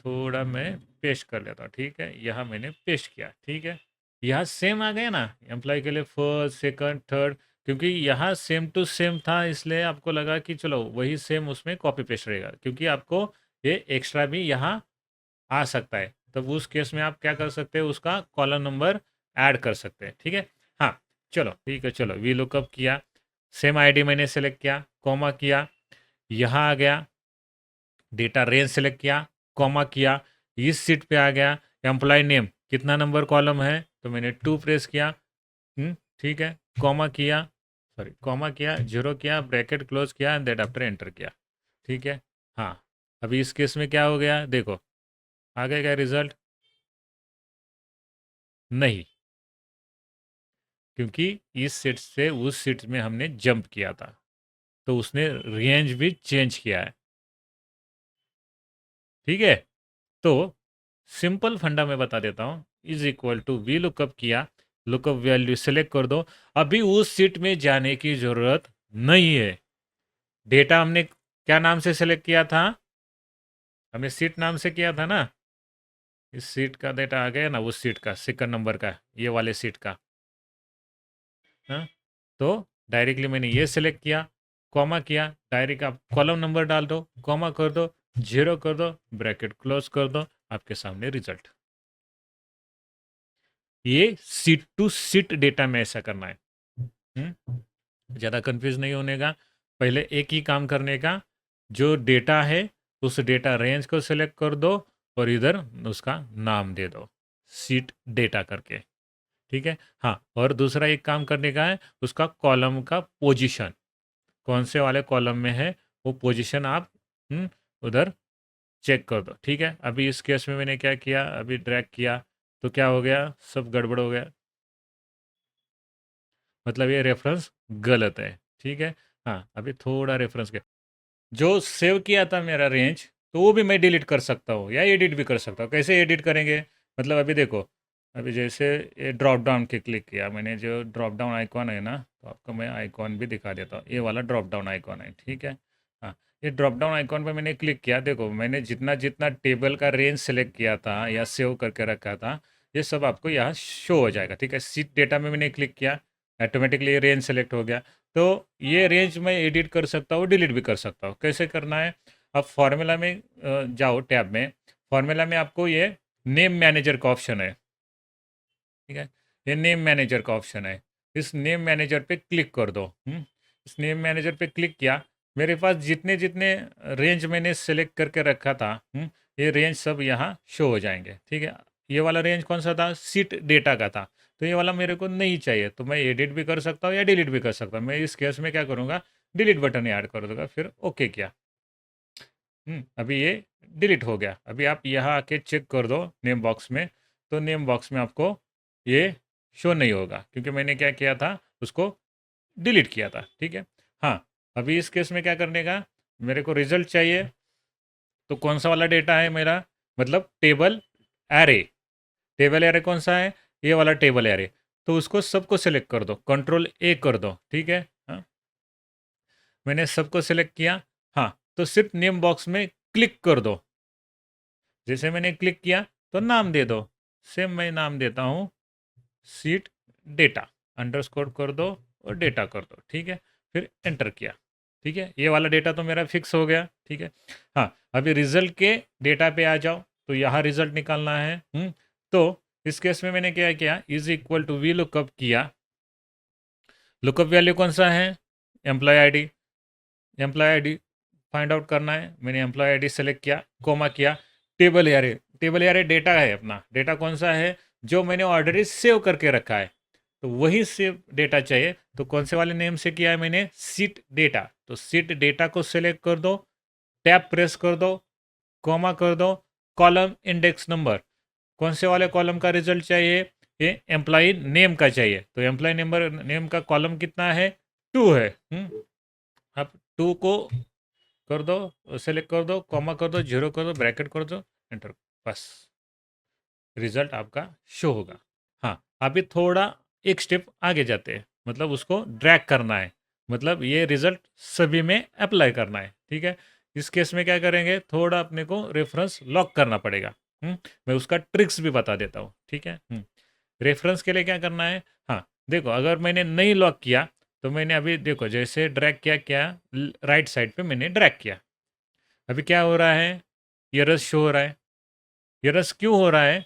S1: थोड़ा मैं पेस्ट कर लेता हूँ, ठीक है, यहाँ मैंने पेस्ट किया, ठीक है। यहाँ सेम आ गया ना, एम्प्लॉय के लिए फर्स्ट सेकंड थर्ड, क्योंकि यहाँ सेम टू सेम था इसलिए आपको लगा कि चलो वही सेम उसमें कॉपी पेस्ट रहेगा, क्योंकि आपको ये एक्स्ट्रा भी यहाँ आ सकता है, तब उस केस में आप क्या कर सकते हैं, उसका कॉलम नंबर ऐड कर सकते हैं, ठीक है। हाँ, चलो ठीक है, चलो वी लुकअप किया, सेम आईडी मैंने सेलेक्ट किया, कॉमा किया, यहाँ आ गया, डेटा रेंज सेलेक्ट किया, कॉमा किया, इस सीट पे आ गया, एम्प्लॉय नेम कितना नंबर कॉलम है, तो मैंने 2 प्रेस किया, ठीक है, कॉमा किया, सॉरी कॉमा किया, जीरो किया, ब्रैकेट क्लोज किया एंड दैट आफ्टर एंटर किया, ठीक है। हाँ, अभी इस केस में क्या हो गया, देखो आ गया क्या रिजल्ट, नहीं, क्योंकि इस सीट से उस सीट में हमने जंप किया था, तो उसने रेंज भी चेंज किया है, ठीक है। तो सिंपल फंडा मैं बता देता हूँ, is equal to V lookup किया, लुकअप वैल्यू सेलेक्ट कर दो, अभी उस सीट में जाने की जरूरत नहीं है। डेटा हमने क्या नाम से सेलेक्ट किया था, हमने सीट नाम से किया था ना, इस सीट का डेटा आ गया ना, उस सीट का सेकंड नंबर का, ये वाले सीट का, हाँ। तो डायरेक्टली मैंने ये सेलेक्ट किया, कॉमा किया, डायरेक्ट आप कॉलम नंबर डाल दो, कॉमा कर दो, जीरो कर दो, ब्रैकेट क्लोज कर दो, आपके सामने रिजल्ट। ये सीट टू सीट डेटा में ऐसा करना है, ज़्यादा कंफ्यूज नहीं होने का, पहले एक ही काम करने का, जो डेटा है उस डेटा रेंज को सिलेक्ट कर दो और इधर उसका नाम दे दो, सीट डेटा करके, ठीक है। हाँ, और दूसरा एक काम करने का है, उसका कॉलम का पोजीशन कौन से वाले कॉलम में है, वो पोजीशन आप उधर चेक कर दो, ठीक है। अभी इस केस में मैंने क्या किया, अभी ड्रैग किया तो क्या हो गया, सब गड़बड़ हो गया, मतलब ये रेफरेंस गलत है, ठीक है। हाँ, अभी थोड़ा रेफरेंस के जो सेव किया था मेरा रेंज, तो वो भी मैं डिलीट कर सकता हूँ या एडिट भी कर सकता हूँ। कैसे एडिट करेंगे? मतलब अभी देखो, अभी जैसे ये ड्रॉप डाउन के क्लिक किया मैंने, जो ड्रॉप डाउन आइकॉन है ना, तो आपको मैं आइकॉन भी दिखा देता हूँ। ये वाला ड्रॉप डाउन आइकॉन है, ठीक है। हाँ, ये ड्रॉप डाउन आइकॉन पे मैंने क्लिक किया, देखो मैंने जितना जितना टेबल का रेंज सेलेक्ट किया था या सेव करके रखा था, ये सब आपको यहाँ शो हो जाएगा, ठीक है। सीट डेटा में मैंने क्लिक किया, ऑटोमेटिकली रेंज सेलेक्ट हो गया। तो ये रेंज मैं एडिट कर सकता हूँ, डिलीट भी कर सकता हूँ। कैसे करना है? अब फॉर्मूला में जाओ, टैब में, फॉर्मूला में आपको ये नेम मैनेजर का ऑप्शन है, ठीक है। ये नेम मैनेजर का ऑप्शन है, इस नेम मैनेजर पे क्लिक कर दो। इस नेम मैनेजर पे क्लिक किया, मेरे पास जितने जितने रेंज मैंने सेलेक्ट करके रखा था, ये रेंज सब यहाँ शो हो जाएंगे, ठीक है। ये वाला रेंज कौन सा था? सीट डेटा का था। तो ये वाला मेरे को नहीं चाहिए, तो मैं एडिट भी कर सकता हूँ या डिलीट भी कर सकता हूँ। मैं इस केस में क्या करूँगा, डिलीट बटन ऐड कर दूंगा, फिर ओके किया। अभी ये डिलीट हो गया। अभी आप यहाँ आके चेक कर दो नेम बॉक्स में, तो नेम बॉक्स में आपको ये शो नहीं होगा, क्योंकि मैंने क्या किया था, उसको डिलीट किया था, ठीक है। हाँ, अभी इस केस में क्या करने का, मेरे को रिजल्ट चाहिए, तो कौन सा वाला डेटा है मेरा, मतलब टेबल एरे। टेबल एरे कौन सा है? ये वाला टेबल एरे। तो उसको सबको सिलेक्ट कर दो, कंट्रोल ए कर दो, ठीक है। हाँ, मैंने सबको सिलेक्ट किया। हाँ, तो सिर्फ नेम बॉक्स में क्लिक कर दो। जैसे मैंने क्लिक किया तो नाम दे दो, सेम मैं नाम देता हूँ सीट डेटा, अंडरस्कोर कर दो और डेटा कर दो, ठीक है। फिर एंटर किया, ठीक है। ये वाला डेटा तो मेरा फिक्स हो गया, ठीक है। हाँ, अभी रिजल्ट के डेटा पे आ जाओ, तो यहाँ रिजल्ट निकालना है। तो इस केस में मैंने क्या किया, is equal to V lookup किया। लुकअप वैल्यू कौन सा है? Employ ID. Employ ID find out करना है, मैंने एम्प्लॉय आईडी सेलेक्ट किया, कोमा किया। Table array, table array data है अपना, डेटा कौन सा है? जो मैंने ऑलरेडी सेव करके रखा है, तो वही सेव डेटा चाहिए। तो कौन से वाले नेम से किया है मैंने? Seat data. तो सीट डेटा को सेलेक्ट कर दो, टैब प्रेस कर दो, कॉमा कर दो, कॉलम इंडेक्स नंबर। कौन से वाले कॉलम का रिजल्ट चाहिए? ये एम्प्लॉय नेम का चाहिए। तो एम्प्लॉय नंबर नेम का कॉलम कितना है? 2 है। अब 2 को कर दो, सेलेक्ट कर दो, कॉमा कर दो, जीरो कर दो, ब्रैकेट कर दो, एंटर। बस, रिजल्ट आपका शो होगा। हाँ, अभी थोड़ा एक स्टेप आगे जाते हैं, मतलब उसको ड्रैग करना है, मतलब ये रिजल्ट सभी में अप्लाई करना है, ठीक है। इस केस में क्या करेंगे, थोड़ा अपने को रेफरेंस लॉक करना पड़ेगा। मैं उसका ट्रिक्स भी बता देता हूँ, ठीक है। रेफरेंस के लिए क्या करना है? हाँ, देखो अगर मैंने नहीं लॉक किया, तो मैंने अभी देखो जैसे ड्रैग किया, क्या राइट साइड पे मैंने ड्रैग किया, अभी क्या हो रहा है, ये रस शो हो रहा है। ये रस क्यों हो रहा है?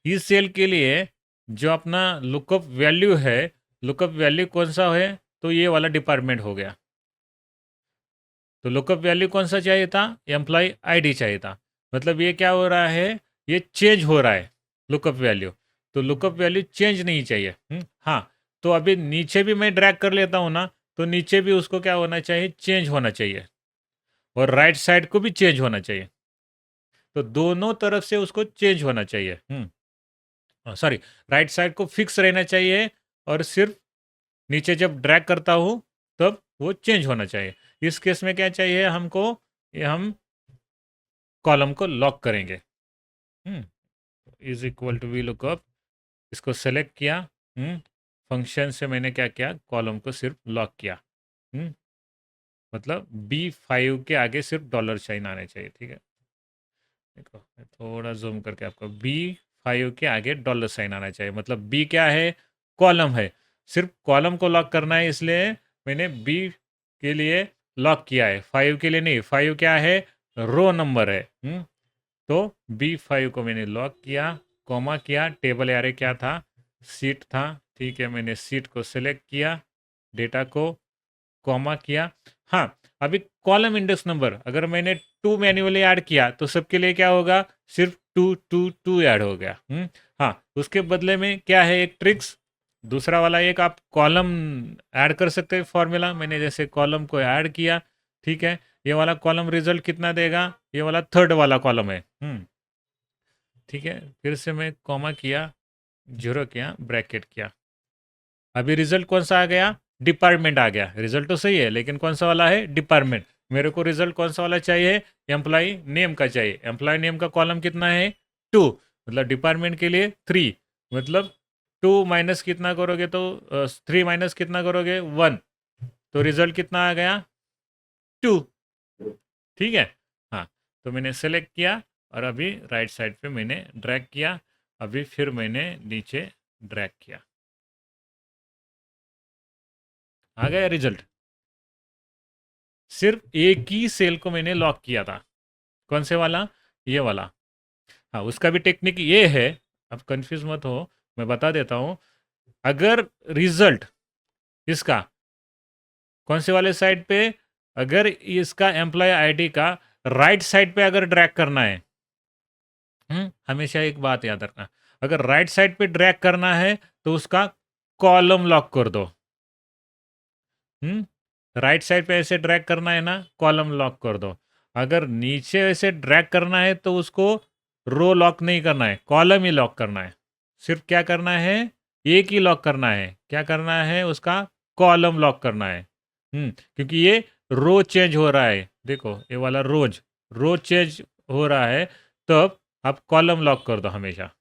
S1: इस सेल के लिए जो अपना लुकअप वैल्यू है, लुकअप वैल्यू कौन सा है, तो ये वाला डिपार्टमेंट हो गया। तो लुकअप वैल्यू कौन सा चाहिए था? एम्प्लॉय आईडी चाहिए था। मतलब ये क्या हो रहा है, ये चेंज हो रहा है लुकअप वैल्यू। तो लुकअप वैल्यू चेंज नहीं चाहिए। हाँ, तो अभी नीचे भी मैं ड्रैग कर लेता हूँ ना, तो नीचे भी उसको क्या होना चाहिए, चेंज होना चाहिए, और राइट साइड को भी चेंज होना चाहिए। तो दोनों तरफ से उसको चेंज होना चाहिए। सॉरी, राइट साइड को फिक्स रहना चाहिए, और सिर्फ नीचे जब ड्रैग करता हूँ तब वो चेंज होना चाहिए। इस केस में क्या चाहिए हमको, ये हम कॉलम को लॉक करेंगे। Is equal to V lookup, इसको सेलेक्ट किया, फंक्शन से मैंने क्या किया, कॉलम को सिर्फ लॉक किया। मतलब B5 के आगे सिर्फ डॉलर साइन आने चाहिए, ठीक है। देखो मैं थोड़ा जूम करके आपको, B5 के आगे डॉलर साइन आना चाहिए। मतलब बी क्या है, कॉलम है, सिर्फ कॉलम को लॉक करना है, इसलिए मैंने बी के लिए लॉक किया है, 5 के लिए नहीं। 5 क्या है, रो नंबर है। तो B5 को मैंने लॉक किया, कॉमा किया, टेबल एरे क्या था, सीट था, ठीक है। मैंने सीट को सिलेक्ट किया, डेटा को कॉमा किया। हाँ, अभी कॉलम इंडेक्स नंबर अगर मैंने 2 मैन्युअली ऐड किया, तो सबके लिए क्या होगा, सिर्फ 2 ऐड हो गया। हाँ, उसके बदले में क्या है, एक ट्रिक्स दूसरा वाला, एक आप कॉलम ऐड कर सकते हैं फॉर्मूला। मैंने जैसे कॉलम को ऐड किया, ठीक है। ये वाला कॉलम रिजल्ट कितना देगा, ये वाला थर्ड वाला कॉलम है। ठीक है, फिर से मैं कॉमा किया, जीरो किया, ब्रैकेट किया। अभी रिजल्ट कौन सा आ गया, डिपार्टमेंट आ गया। रिजल्ट तो सही है लेकिन कौन सा वाला है, डिपार्टमेंट। मेरे को रिजल्ट कौन सा वाला चाहिए, एम्प्लॉय नेम का चाहिए। एम्प्लॉय नेम का कॉलम कितना है, 2, मतलब डिपार्टमेंट के लिए 3, मतलब 2 माइनस कितना करोगे तो 3 माइनस कितना करोगे 1, तो रिजल्ट कितना आ गया 2। ठीक है। हाँ, तो मैंने सेलेक्ट किया और अभी राइट साइड पे मैंने ड्रैग किया, अभी फिर मैंने नीचे ड्रैग किया, आ गया रिजल्ट। सिर्फ एक ही सेल को मैंने लॉक किया था। कौन से वाला, ये वाला। हाँ, उसका भी टेक्निक ये है, अब कंफ्यूज मत हो, मैं बता देता हूँ। अगर रिजल्ट इसका कौन से वाले साइड पे, अगर इसका एम्प्लॉय आईडी का राइट साइड पे अगर ड्रैग करना है, हमेशा एक बात याद रखना, अगर राइट साइड पे ड्रैग करना है तो उसका कॉलम लॉक कर दो। राइट साइड पे ऐसे ड्रैग करना है ना, कॉलम लॉक कर दो। अगर नीचे ऐसे ड्रैग करना है तो उसको रो लॉक नहीं करना है, कॉलम ही लॉक करना है। सिर्फ क्या करना है, एक ही लॉक करना है, क्या करना है, उसका कॉलम लॉक करना है। क्योंकि ये रो चेंज हो रहा है, देखो ये वाला रो चेंज हो रहा है, तब आप कॉलम लॉक कर दो हमेशा।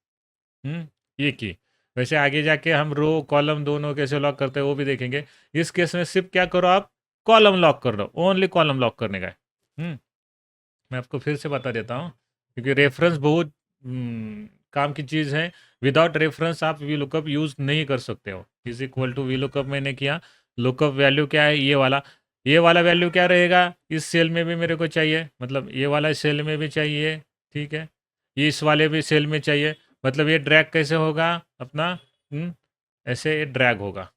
S1: एक ही। वैसे आगे जाके हम रो कॉलम दोनों कैसे लॉक करते हैं वो भी देखेंगे। इस केस में सिर्फ क्या करो, आप कॉलम लॉक कर दो, ओनली कॉलम लॉक करने का है। मैं आपको फिर से बता देता हूँ, क्योंकि रेफरेंस बहुत काम की चीज़ है। विदाउट रेफरेंस आप वी लुकअप यूज़ नहीं कर सकते हो। Is equal to V lookup मैंने किया, लुकअप वैल्यू क्या है, ये वाला वैल्यू क्या रहेगा, इस सेल में भी मेरे को चाहिए, मतलब ये वाला सेल में भी चाहिए, ठीक है, ये इस वाले भी सेल में चाहिए। मतलब ये ड्रैग कैसे होगा अपना, ऐसे ये ड्रैग होगा,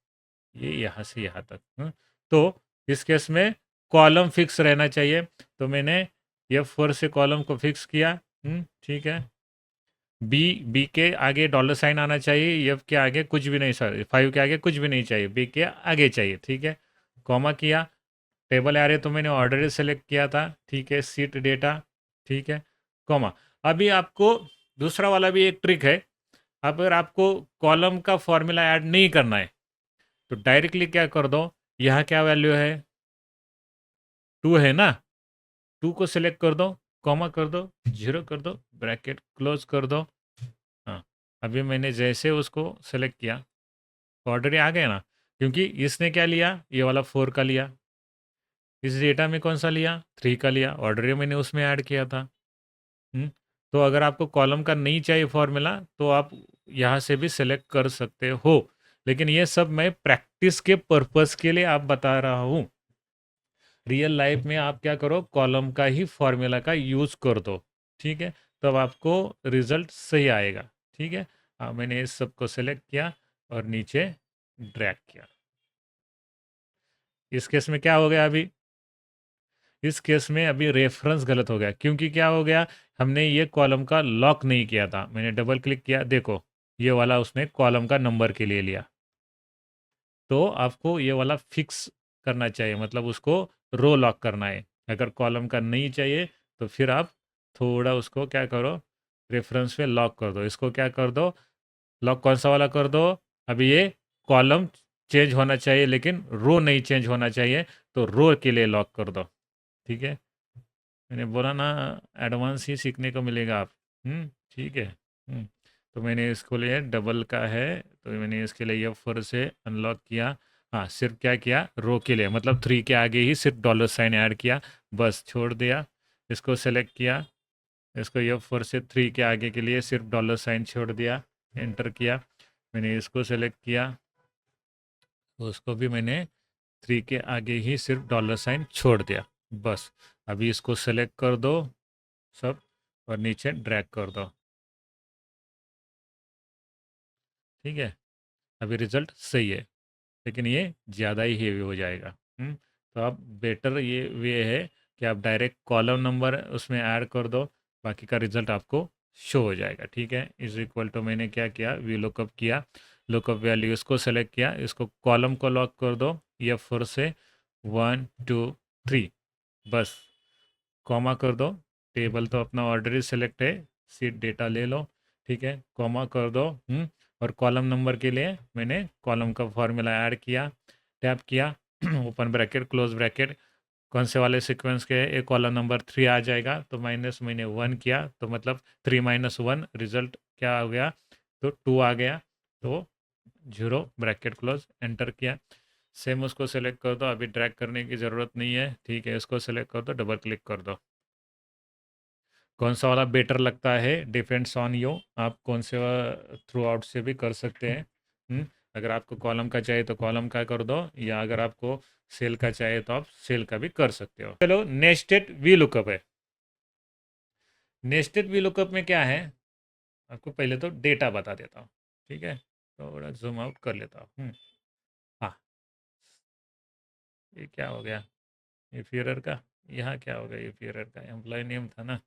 S1: ये यहाँ से यहाँ तक। तो इस केस में कॉलम फिक्स रहना चाहिए, तो मैंने F4 से कॉलम को फिक्स किया। ठीक है। बी के आगे डॉलर साइन आना चाहिए, एफ के आगे कुछ भी नहीं, सॉरी 5 के आगे कुछ भी नहीं चाहिए, बी के आगे चाहिए। ठीक है, कॉमा किया। टेबल आ रहे तो मैंने ऑर्डर सेलेक्ट किया था, ठीक है, सीट डेटा, ठीक है, कॉमा। अभी आपको दूसरा वाला भी एक ट्रिक है, अगर आपको कॉलम का फॉर्मूला ऐड नहीं करना है तो डायरेक्टली क्या कर दो, यहाँ क्या वैल्यू है, 2 है ना, 2 को सिलेक्ट कर दो, कॉमा कर दो, 0 कर दो, ब्रैकेट क्लोज कर दो। हाँ, अभी मैंने जैसे उसको सेलेक्ट किया, ऑर्डर आ गया ना, क्योंकि इसने क्या लिया, ये वाला 4 का लिया, इस डेटा में कौन सा लिया, 3 का लिया, ऑर्डर मैंने उसमें ऐड किया था। तो अगर आपको कॉलम का नहीं चाहिए फॉर्मूला तो आप यहाँ से भी सिलेक्ट कर सकते हो, लेकिन ये सब मैं प्रैक्टिस के पर्पस के लिए आप बता रहा हूँ। रियल लाइफ में आप क्या करो, कॉलम का ही फॉर्मूला का यूज़ कर दो, ठीक है, तब आपको रिजल्ट सही आएगा। ठीक है, मैंने इस सब को सिलेक्ट किया और नीचे ड्रैग किया। इस केस में क्या हो गया, अभी इस केस में अभी रेफरेंस गलत हो गया, क्योंकि क्या हो गया, हमने ये कॉलम का लॉक नहीं किया था। मैंने डबल क्लिक किया, देखो ये वाला उसने कॉलम का नंबर के लिए लिया, तो आपको ये वाला फिक्स करना चाहिए, मतलब उसको रो लॉक करना है। अगर कॉलम का नहीं चाहिए तो फिर आप थोड़ा उसको क्या करो, रेफरेंस पे लॉक कर दो, इसको क्या कर दो, लॉक कौन सा वाला कर दो, अभी ये कॉलम चेंज होना चाहिए लेकिन रो नहीं चेंज होना चाहिए, तो रो के लिए लॉक कर दो। ठीक है, मैंने बोला ना, एडवांस ही सीखने को मिलेगा आप। ठीक है। तो मैंने इसको लिए डबल का है, तो मैंने इसके लिए F4 से अनलॉक किया। हाँ, सिर्फ क्या किया, रो के लिए, मतलब 3 के आगे ही सिर्फ डॉलर साइन ऐड किया, बस छोड़ दिया। इसको सेलेक्ट किया, इसको F4 से 3 के आगे के लिए सिर्फ डॉलर साइन छोड़ दिया, एंटर किया। मैंने इसको सेलेक्ट किया, तो उसको भी मैंने 3 के आगे ही सिर्फ डॉलर साइन छोड़ दिया, बस। अभी इसको सेलेक्ट कर दो सब और नीचे ड्रैग कर दो। ठीक है, अभी रिजल्ट सही है, लेकिन ये ज़्यादा ही हेवी हो जाएगा। तो आप बेटर ये वे है कि आप डायरेक्ट कॉलम नंबर उसमें ऐड कर दो, बाकी का रिजल्ट आपको शो हो जाएगा। ठीक है, इज इक्वल टू मैंने क्या किया, वी लुकअप किया, लुकअप वैल्यू इसको सेलेक्ट किया, इसको कॉलम को लॉक कर दो, F4 से 1 2 3, बस कॉमा कर दो। टेबल तो अपना ऑर्डर ही सेलेक्ट है, सीट डेटा ले लो, ठीक है, कॉमा कर दो। और कॉलम नंबर के लिए मैंने कॉलम का फॉर्मूला ऐड किया, टैप किया, ओपन ब्रैकेट क्लोज ब्रैकेट, कौन से वाले सीक्वेंस के एक कॉलम नंबर 3 आ जाएगा, तो माइनस मैंने 1 किया तो मतलब 3 - 1 रिजल्ट क्या हो गया, तो 2 आ गया, तो 0 ब्रैकेट क्लोज, एंटर किया। सेम उसको सेलेक्ट कर दो, अभी ड्रैग करने की ज़रूरत नहीं है, ठीक है, इसको सेलेक्ट कर दो, डबल क्लिक कर दो। कौन सा वाला बेटर लगता है डिपेंड्स ऑन यू, आप कौन से थ्रू आउट से भी कर सकते हैं। अगर आपको कॉलम का चाहिए तो कॉलम का कर दो, या अगर आपको सेल का चाहिए तो आप सेल का भी कर सकते हो। चलो नेस्टेड वी लुकअप है। नेस्टेड वी लुकअप में क्या है, आपको पहले तो डेटा बता देता हूँ, ठीक है, थोड़ा जूम आउट कर लेता हूँ। हाँ, ये क्या हो गया, ये फियर का, यहाँ क्या हो गया, ये फियर का एम्प्लॉय नेम था ना,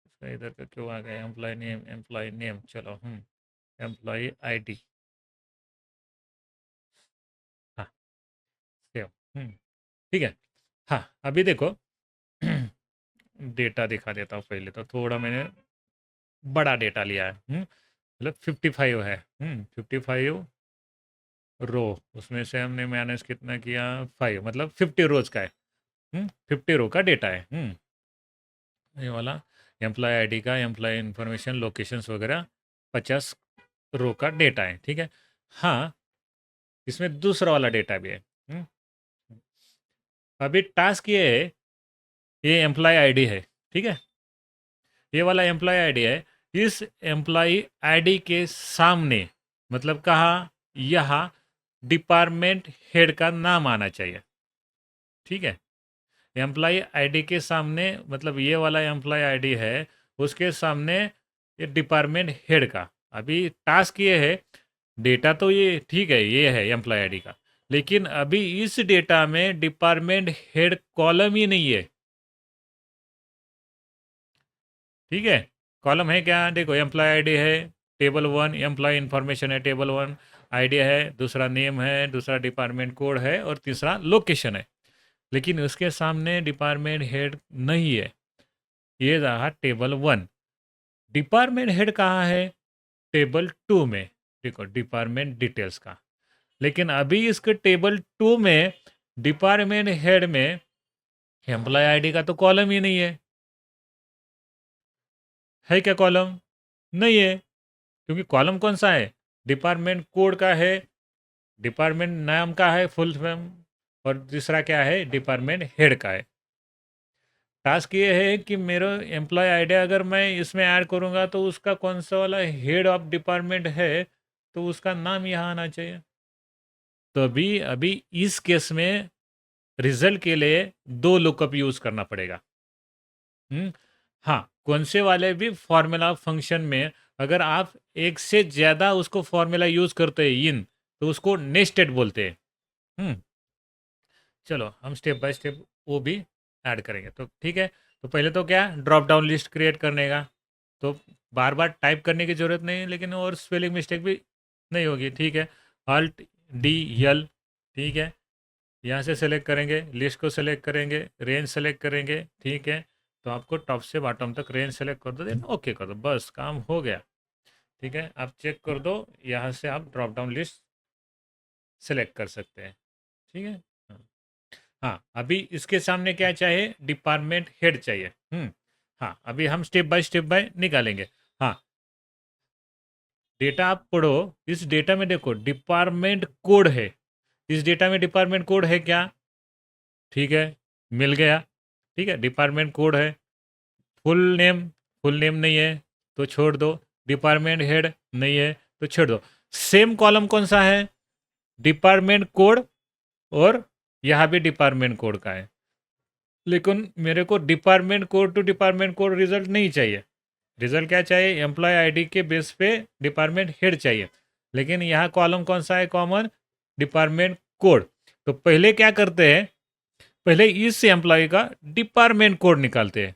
S1: इसका इधर का क्यों आ गया, एम्प्लॉय नेम, एम्प्लॉय नेम, चलो एम्प्लॉय आईडी, हाँ सेव, ठीक है। हाँ अभी देखो, डेटा दिखा देता हूँ, पहले तो थोड़ा मैंने बड़ा डेटा लिया है, मतलब 55 है, 55 रो, उसमें से हमने मैनेज कितना किया, 5, मतलब 50 रोज का है, 50 रो का डेटा है, ये वाला एम्प्लॉय आईडी का, एम्प्लॉय इंफॉर्मेशन, लोकेशंस वगैरह 50 रो का डेटा है, ठीक है। हाँ, इसमें दूसरा वाला डेटा भी है। अभी टास्क ये है, ये एम्प्लॉय आईडी है, ठीक है, ये वाला एम्प्लॉय आईडी है, इस एम्प्लॉय आईडी के सामने, मतलब कहाँ, यहाँ डिपार्टमेंट हेड का नाम आना चाहिए, ठीक है। एम्प्लॉय आईडी के सामने, मतलब ये वाला एम्प्लॉय आईडी है, उसके सामने ये डिपार्टमेंट हेड का। अभी टास्क ये है, डेटा तो ये ठीक है, ये है एम्प्लॉय आईडी का, लेकिन अभी इस डेटा में डिपार्टमेंट हेड कॉलम ही नहीं है, ठीक है। कॉलम है क्या, देखो एम्प्लॉय आईडी है, टेबल 1 एम्प्लॉय इंफॉर्मेशन है, टेबल 1 आईडी है, दूसरा नेम है, दूसरा डिपार्टमेंट कोड है, और तीसरा लोकेशन है, लेकिन उसके सामने डिपार्टमेंट हेड नहीं है। ये रहा टेबल 1। डिपार्टमेंट हेड कहाँ है, टेबल 2 में, देखो डिपार्टमेंट डिटेल्स का, लेकिन अभी इसके टेबल 2 में डिपार्टमेंट हेड में एम्प्लॉय आईडी का तो कॉलम ही नहीं है क्या कॉलम, नहीं है, क्योंकि कॉलम कौन सा है, डिपार्टमेंट कोड का है, डिपार्टमेंट नाम का है फुल फॉर्म, और दूसरा क्या है, डिपार्टमेंट हेड का है। टास्क ये है कि मेरा एम्प्लॉय आईडी अगर मैं इसमें ऐड करूंगा तो उसका कौन सा वाला हेड ऑफ डिपार्टमेंट है, तो उसका नाम यहाँ आना चाहिए। तो अभी अभी इस केस में रिजल्ट के लिए 2 लुकअप यूज करना पड़ेगा। हाँ, कौन से वाले भी फॉर्मूला फंक्शन में अगर आप एक से ज़्यादा उसको फॉर्मूला यूज करते हैं इन, तो उसको नेस्टेड बोलते हैं। चलो हम स्टेप बाय स्टेप वो भी ऐड करेंगे, तो ठीक है। तो पहले तो क्या, ड्रॉप डाउन लिस्ट क्रिएट करने का, तो बार बार टाइप करने की ज़रूरत नहीं है, लेकिन और स्पेलिंग मिस्टेक भी नहीं होगी, ठीक है। अल्ट डी यल, ठीक है, यहाँ से सेलेक्ट करेंगे, लिस्ट को सेलेक्ट करेंगे, रेंज सेलेक्ट करेंगे, ठीक है। तो आपको टॉप से बॉटम तक रेंज सेलेक्ट कर दो, देन ओके कर दो, बस काम हो गया, ठीक है। आप चेक कर दो, यहाँ से आप ड्रॉप डाउन लिस्ट सेलेक्ट कर सकते हैं, ठीक है। हाँ, हाँ, अभी इसके सामने क्या चाहिए, डिपार्टमेंट हेड चाहिए। हाँ, अभी हम स्टेप बाय निकालेंगे। हाँ, डेटा आप पढ़ो, इस डेटा में देखो डिपार्टमेंट कोड है, इस डेटा में डिपार्टमेंट कोड है क्या, ठीक है, मिल गया, ठीक है, डिपार्टमेंट कोड है। फुल नेम नहीं है तो छोड़ दो, डिपार्टमेंट हेड नहीं है तो छोड़ दो। सेम कॉलम कौन सा है, डिपार्टमेंट कोड, और यहाँ भी डिपार्टमेंट कोड का है, लेकिन मेरे को department code to department code result नहीं चाहिए। रिजल्ट क्या चाहिए, एम्प्लॉय आईडी के बेस पे डिपार्टमेंट हेड चाहिए, लेकिन यहाँ कॉलम कौन सा है कॉमन, डिपार्टमेंट कोड। तो पहले क्या करते हैं, पहले इस एम्प्लॉय का डिपार्टमेंट कोड निकालते हैं,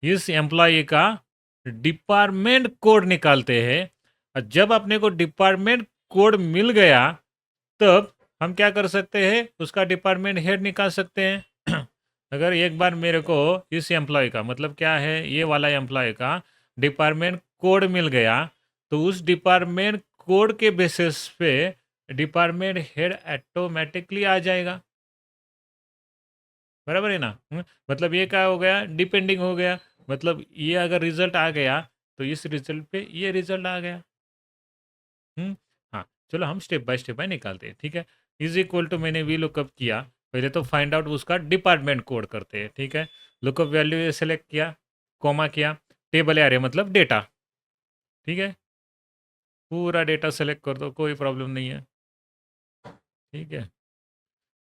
S1: इस एम्प्लॉय का डिपार्टमेंट कोड निकालते हैं, और जब अपने को डिपार्टमेंट कोड मिल गया, तब हम क्या कर सकते हैं, उसका डिपार्टमेंट हेड निकाल सकते हैं। अगर एक बार मेरे को इस एम्प्लॉय का, मतलब क्या है, ये वाला एम्प्लॉय का डिपार्टमेंट कोड मिल गया, तो उस डिपार्टमेंट कोड के बेसिस पे डिपार्टमेंट हेड ऑटोमेटिकली आ जाएगा, बराबर है ना। मतलब ये क्या हो गया, डिपेंडिंग हो गया। मतलब ये अगर रिजल्ट आ गया तो इस रिजल्ट पे ये रिजल्ट आ गया। हम्म हाँ, चलो हम स्टेप बाय निकालते हैं, ठीक है। इज इक्वल टू मैंने वी लुकअप किया, पहले तो फाइंड आउट उसका डिपार्टमेंट कोड करते हैं, ठीक है। लुकअप वैल्यू सेलेक्ट किया, कॉमा किया, टेबल एरे मतलब डेटा, ठीक है। पूरा डेटा सेलेक्ट कर दो, कोई प्रॉब्लम नहीं है, ठीक है।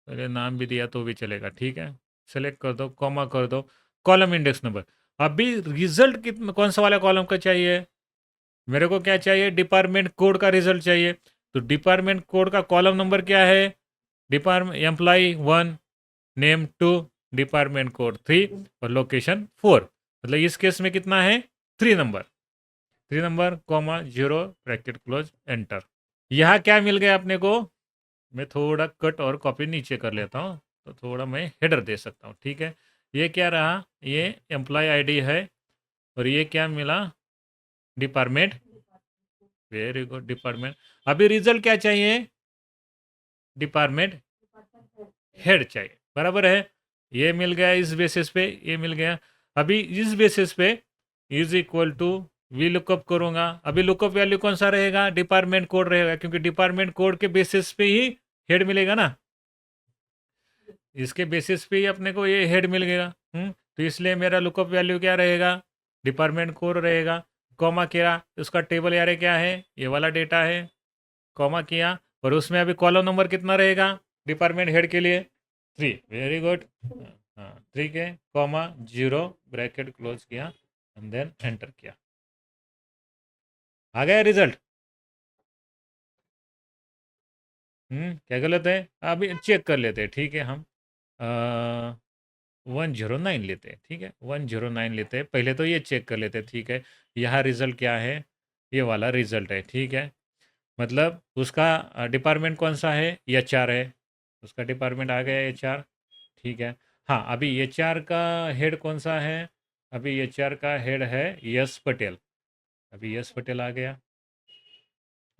S1: पहले नाम भी दिया तो भी चलेगा, ठीक है। सेलेक्ट कर दो, कॉमा कर दो, कॉलम इंडेक्स नंबर। अभी रिजल्ट कितना, कौन सा वाला कॉलम का चाहिए, मेरे को क्या चाहिए, डिपार्टमेंट कोड का रिजल्ट चाहिए। तो डिपार्टमेंट कोड का कॉलम नंबर क्या है, department employ 1, name 2, department code 3 और लोकेशन 4। मतलब इस केस में कितना है, 3 number, 3 number comma 0 bracket close enter. यहाँ क्या मिल गया अपने को, मैं थोड़ा कट और कॉपी नीचे कर लेता हूँ तो थोड़ा मैं हेडर दे सकता हूँ, ठीक है। ये क्या रहा, ये एम्प्लॉय आईडी है, और ये क्या मिला, डिपार्टमेंट, वेरी गुड, डिपार्टमेंट। अभी रिजल्ट क्या चाहिए, डिपार्टमेंट हेड चाहिए, बराबर है। ये मिल गया इस बेसिस पे, ये मिल गया। अभी इस बेसिस पे is equal to V lookup करूंगा। अभी लुकअप वैल्यू कौन सा रहेगा, डिपार्टमेंट कोड रहेगा, क्योंकि डिपार्टमेंट कोड के बेसिस पे ही हेड मिलेगा ना, इसके बेसिस पे ही अपने को ये हेड मिल गया। तो इसलिए मेरा लुकअप वैल्यू क्या रहेगा, डिपार्टमेंट कोड रहेगा, कॉमा किया, उसका टेबल यार क्या है, ये वाला डेटा है, कॉमा किया, और उसमें अभी कॉलम नंबर कितना रहेगा डिपार्टमेंट हेड के लिए, 3, वेरी गुड। हाँ 3 के कॉमा 0 ब्रैकेट क्लोज किया एंड देन एंटर किया, आ गया रिजल्ट। क्या गलत है, अभी चेक कर लेते हैं, ठीक है। हम 109 लेते हैं, ठीक है, 109 लेते हैं। पहले तो ये चेक कर लेते हैं, ठीक है। यहाँ रिजल्ट क्या है, ये वाला रिजल्ट है, ठीक है। मतलब उसका डिपार्टमेंट कौन सा है, HR है, उसका डिपार्टमेंट आ गया HR, ठीक है। हाँ, अभी HR का हेड कौन सा है, अभी HR का हेड है यस पटेल, अभी यस पटेल आ गया,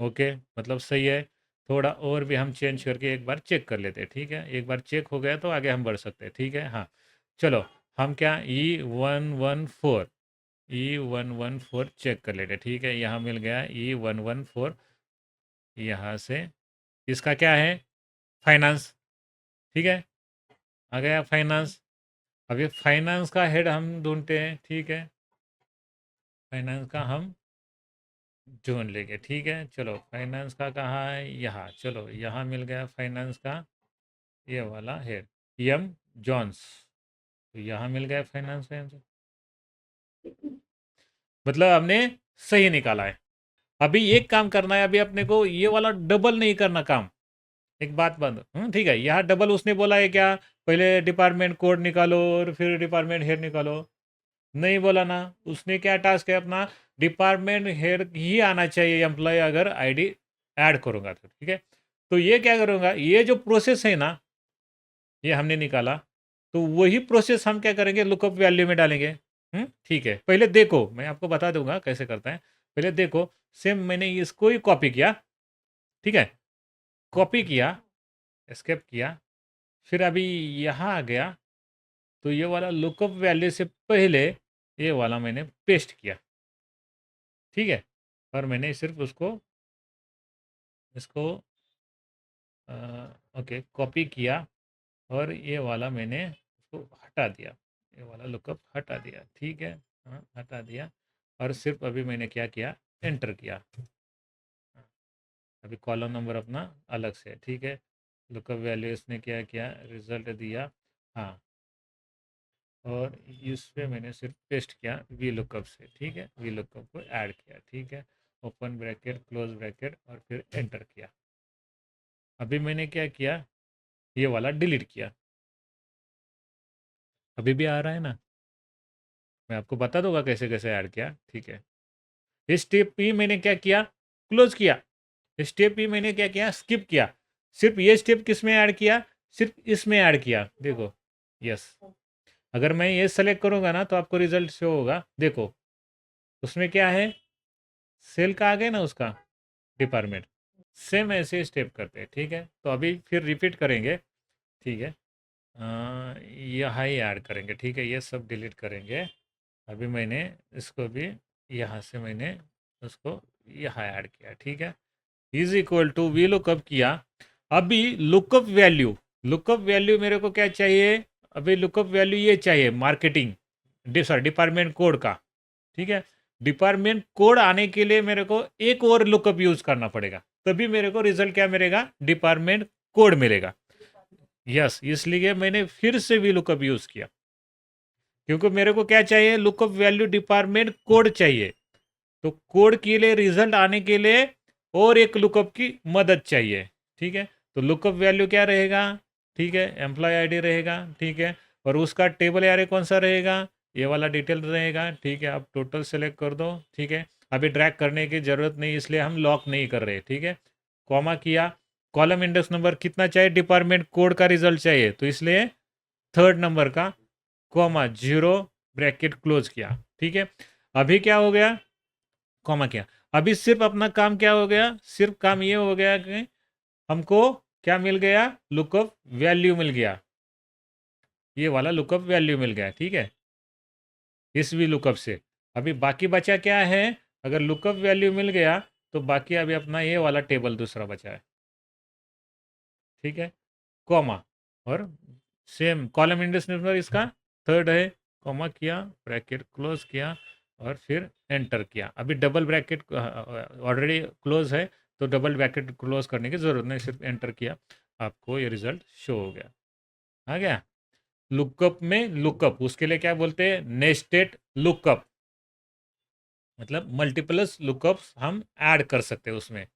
S1: ओके, मतलब सही है। थोड़ा और भी हम चेंज करके एक बार चेक कर लेते हैं, ठीक है। एक बार चेक हो गया तो आगे हम बढ़ सकते हैं, ठीक है। हाँ, चलो हम क्या E114 चेक कर लेते हैं, ठीक है। यहाँ मिल गया E114, यहाँ से इसका क्या है, फाइनेंस, ठीक है, आ गया फाइनेंस। अभी फाइनेंस का हेड हम ढूंढते हैं, ठीक है, फाइनेंस का हम ढूंढ लेंगे, ठीक है। चलो फाइनेंस का कहाँ है, यहाँ, चलो यहाँ मिल गया फाइनेंस का ये वाला हेड, जॉन्स, तो यहाँ मिल गया फाइनेंस का आंसर। मतलब हमने सही निकाला है। अभी एक काम करना है, अभी अपने को ये वाला डबल नहीं करना काम, एक बात बंद, ठीक है। यहाँ डबल उसने बोला है क्या, पहले डिपार्टमेंट कोड निकालो और फिर डिपार्टमेंट हेड निकालो, नहीं बोला ना। उसने क्या टास्क है अपना, डिपार्टमेंट हेड ही आना चाहिए एम्प्लॉय अगर आईडी ऐड करूंगा तो, ठीक है। तो ये क्या करूंगा, ये जो प्रोसेस है ना, ये हमने निकाला, तो वही प्रोसेस हम क्या करेंगे, लुकअप वैल्यू में डालेंगे। ठीक है, पहले देखो मैं आपको बता दूंगा कैसे करता है, पहले देखो। सेम मैंने इसको ही कॉपी किया, ठीक है, कॉपी किया, एस्केप किया, फिर अभी यहाँ आ गया, तो ये वाला लुकअप वैल्यू से पहले ये वाला मैंने पेस्ट किया, ठीक है। और मैंने सिर्फ उसको, इसको ओके कॉपी किया, और ये वाला मैंने उसको हटा दिया, ये वाला लुकअप हटा दिया, ठीक है। हाँ हटा दिया, और सिर्फ अभी मैंने क्या किया, एंटर किया। हाँ, अभी कॉलम नंबर अपना अलग से है, ठीक है। लुकअप वैल्यू इसने क्या किया, रिजल्ट दिया, हाँ, और इस पे मैंने सिर्फ पेस्ट किया वी लुकअप से, ठीक है, वी लुकअप को ऐड किया, ठीक है। ओपन ब्रैकेट क्लोज ब्रैकेट और फिर एंटर किया। अभी मैंने क्या किया, ये वाला डिलीट किया, अभी भी आ रहा है ना, मैं आपको बता दूंगा कैसे कैसे ऐड किया, ठीक है। इस स्टेप ही मैंने क्या किया, क्लोज किया। इस स्टेप ही मैंने क्या किया, स्किप किया। सिर्फ ये स्टेप किस में ऐड किया, सिर्फ इसमें ऐड किया, देखो, यस। अगर मैं ये सेलेक्ट करूंगा ना तो आपको रिजल्ट शो होगा, देखो उसमें क्या है, सेल का आ गया ना उसका डिपार्टमेंट, सेम ऐसे स्टेप करते हैं, ठीक है। तो अभी फिर रिपीट करेंगे, ठीक है। यहाँ ही ऐड करेंगे, ठीक है, ये सब डिलीट करेंगे। अभी मैंने इसको भी यहाँ से मैंने उसको यहाँ ऐड किया, ठीक है। Is equal to V lookup किया। अभी लुकअप वैल्यू मेरे को क्या चाहिए? अभी लुकअप वैल्यू ये चाहिए मार्केटिंग सॉरी डिपार्टमेंट कोड का, ठीक है। डिपार्टमेंट कोड आने के लिए मेरे को एक और लुकअप यूज करना पड़ेगा, तभी मेरे को रिजल्ट क्या मिलेगा? डिपार्टमेंट कोड मिलेगा। यस, इसलिए मैंने फिर से भी लुकअप यूज किया, क्योंकि मेरे को क्या चाहिए? लुकअप वैल्यू डिपार्टमेंट कोड चाहिए। तो कोड के लिए रिजल्ट आने के लिए और एक लुकअप की मदद चाहिए, ठीक है। तो लुकअप वैल्यू क्या रहेगा? ठीक है, एम्प्लॉय आईडी रहेगा, ठीक है। और उसका टेबल एरे कौन सा रहेगा? ये वाला डिटेल रहेगा, ठीक है। आप टोटल सेलेक्ट कर दो, ठीक है। अभी ड्रैग करने की ज़रूरत नहीं, इसलिए हम लॉक नहीं कर रहे, ठीक है। कॉमा किया, कॉलम इंडेक्स नंबर कितना चाहिए? डिपार्टमेंट कोड का रिजल्ट चाहिए, तो इसलिए थर्ड नंबर का, कॉमा 0 ब्रैकेट क्लोज किया, ठीक है। अभी क्या हो गया? कॉमा किया। अभी सिर्फ अपना काम क्या हो गया? सिर्फ काम ये हो गया कि हमको क्या मिल गया? लुकअप वैल्यू मिल गया, ये वाला लुकअप वैल्यू मिल गया, ठीक है, इस भी लुकअप से। अभी बाकी बचा क्या है? अगर लुकअप वैल्यू मिल गया तो बाकी अभी अपना ये वाला टेबल दूसरा बचा है, ठीक है। कॉमा और सेम कॉलम इंडेक्स नंबर इसका थर्ड है, कॉमा किया, ब्रैकेट क्लोज किया और फिर एंटर किया। अभी डबल ब्रैकेट ऑलरेडी क्लोज है, तो डबल ब्रैकेट क्लोज करने की ज़रूरत नहीं, सिर्फ एंटर किया, आपको ये रिजल्ट शो हो गया, आ गया। लुकअप में लुकअप उसके लिए क्या बोलते हैं? नेस्टेड लुकअप, मतलब मल्टीपल्स लुकअप्स हम ऐड कर सकते हैं उसमें,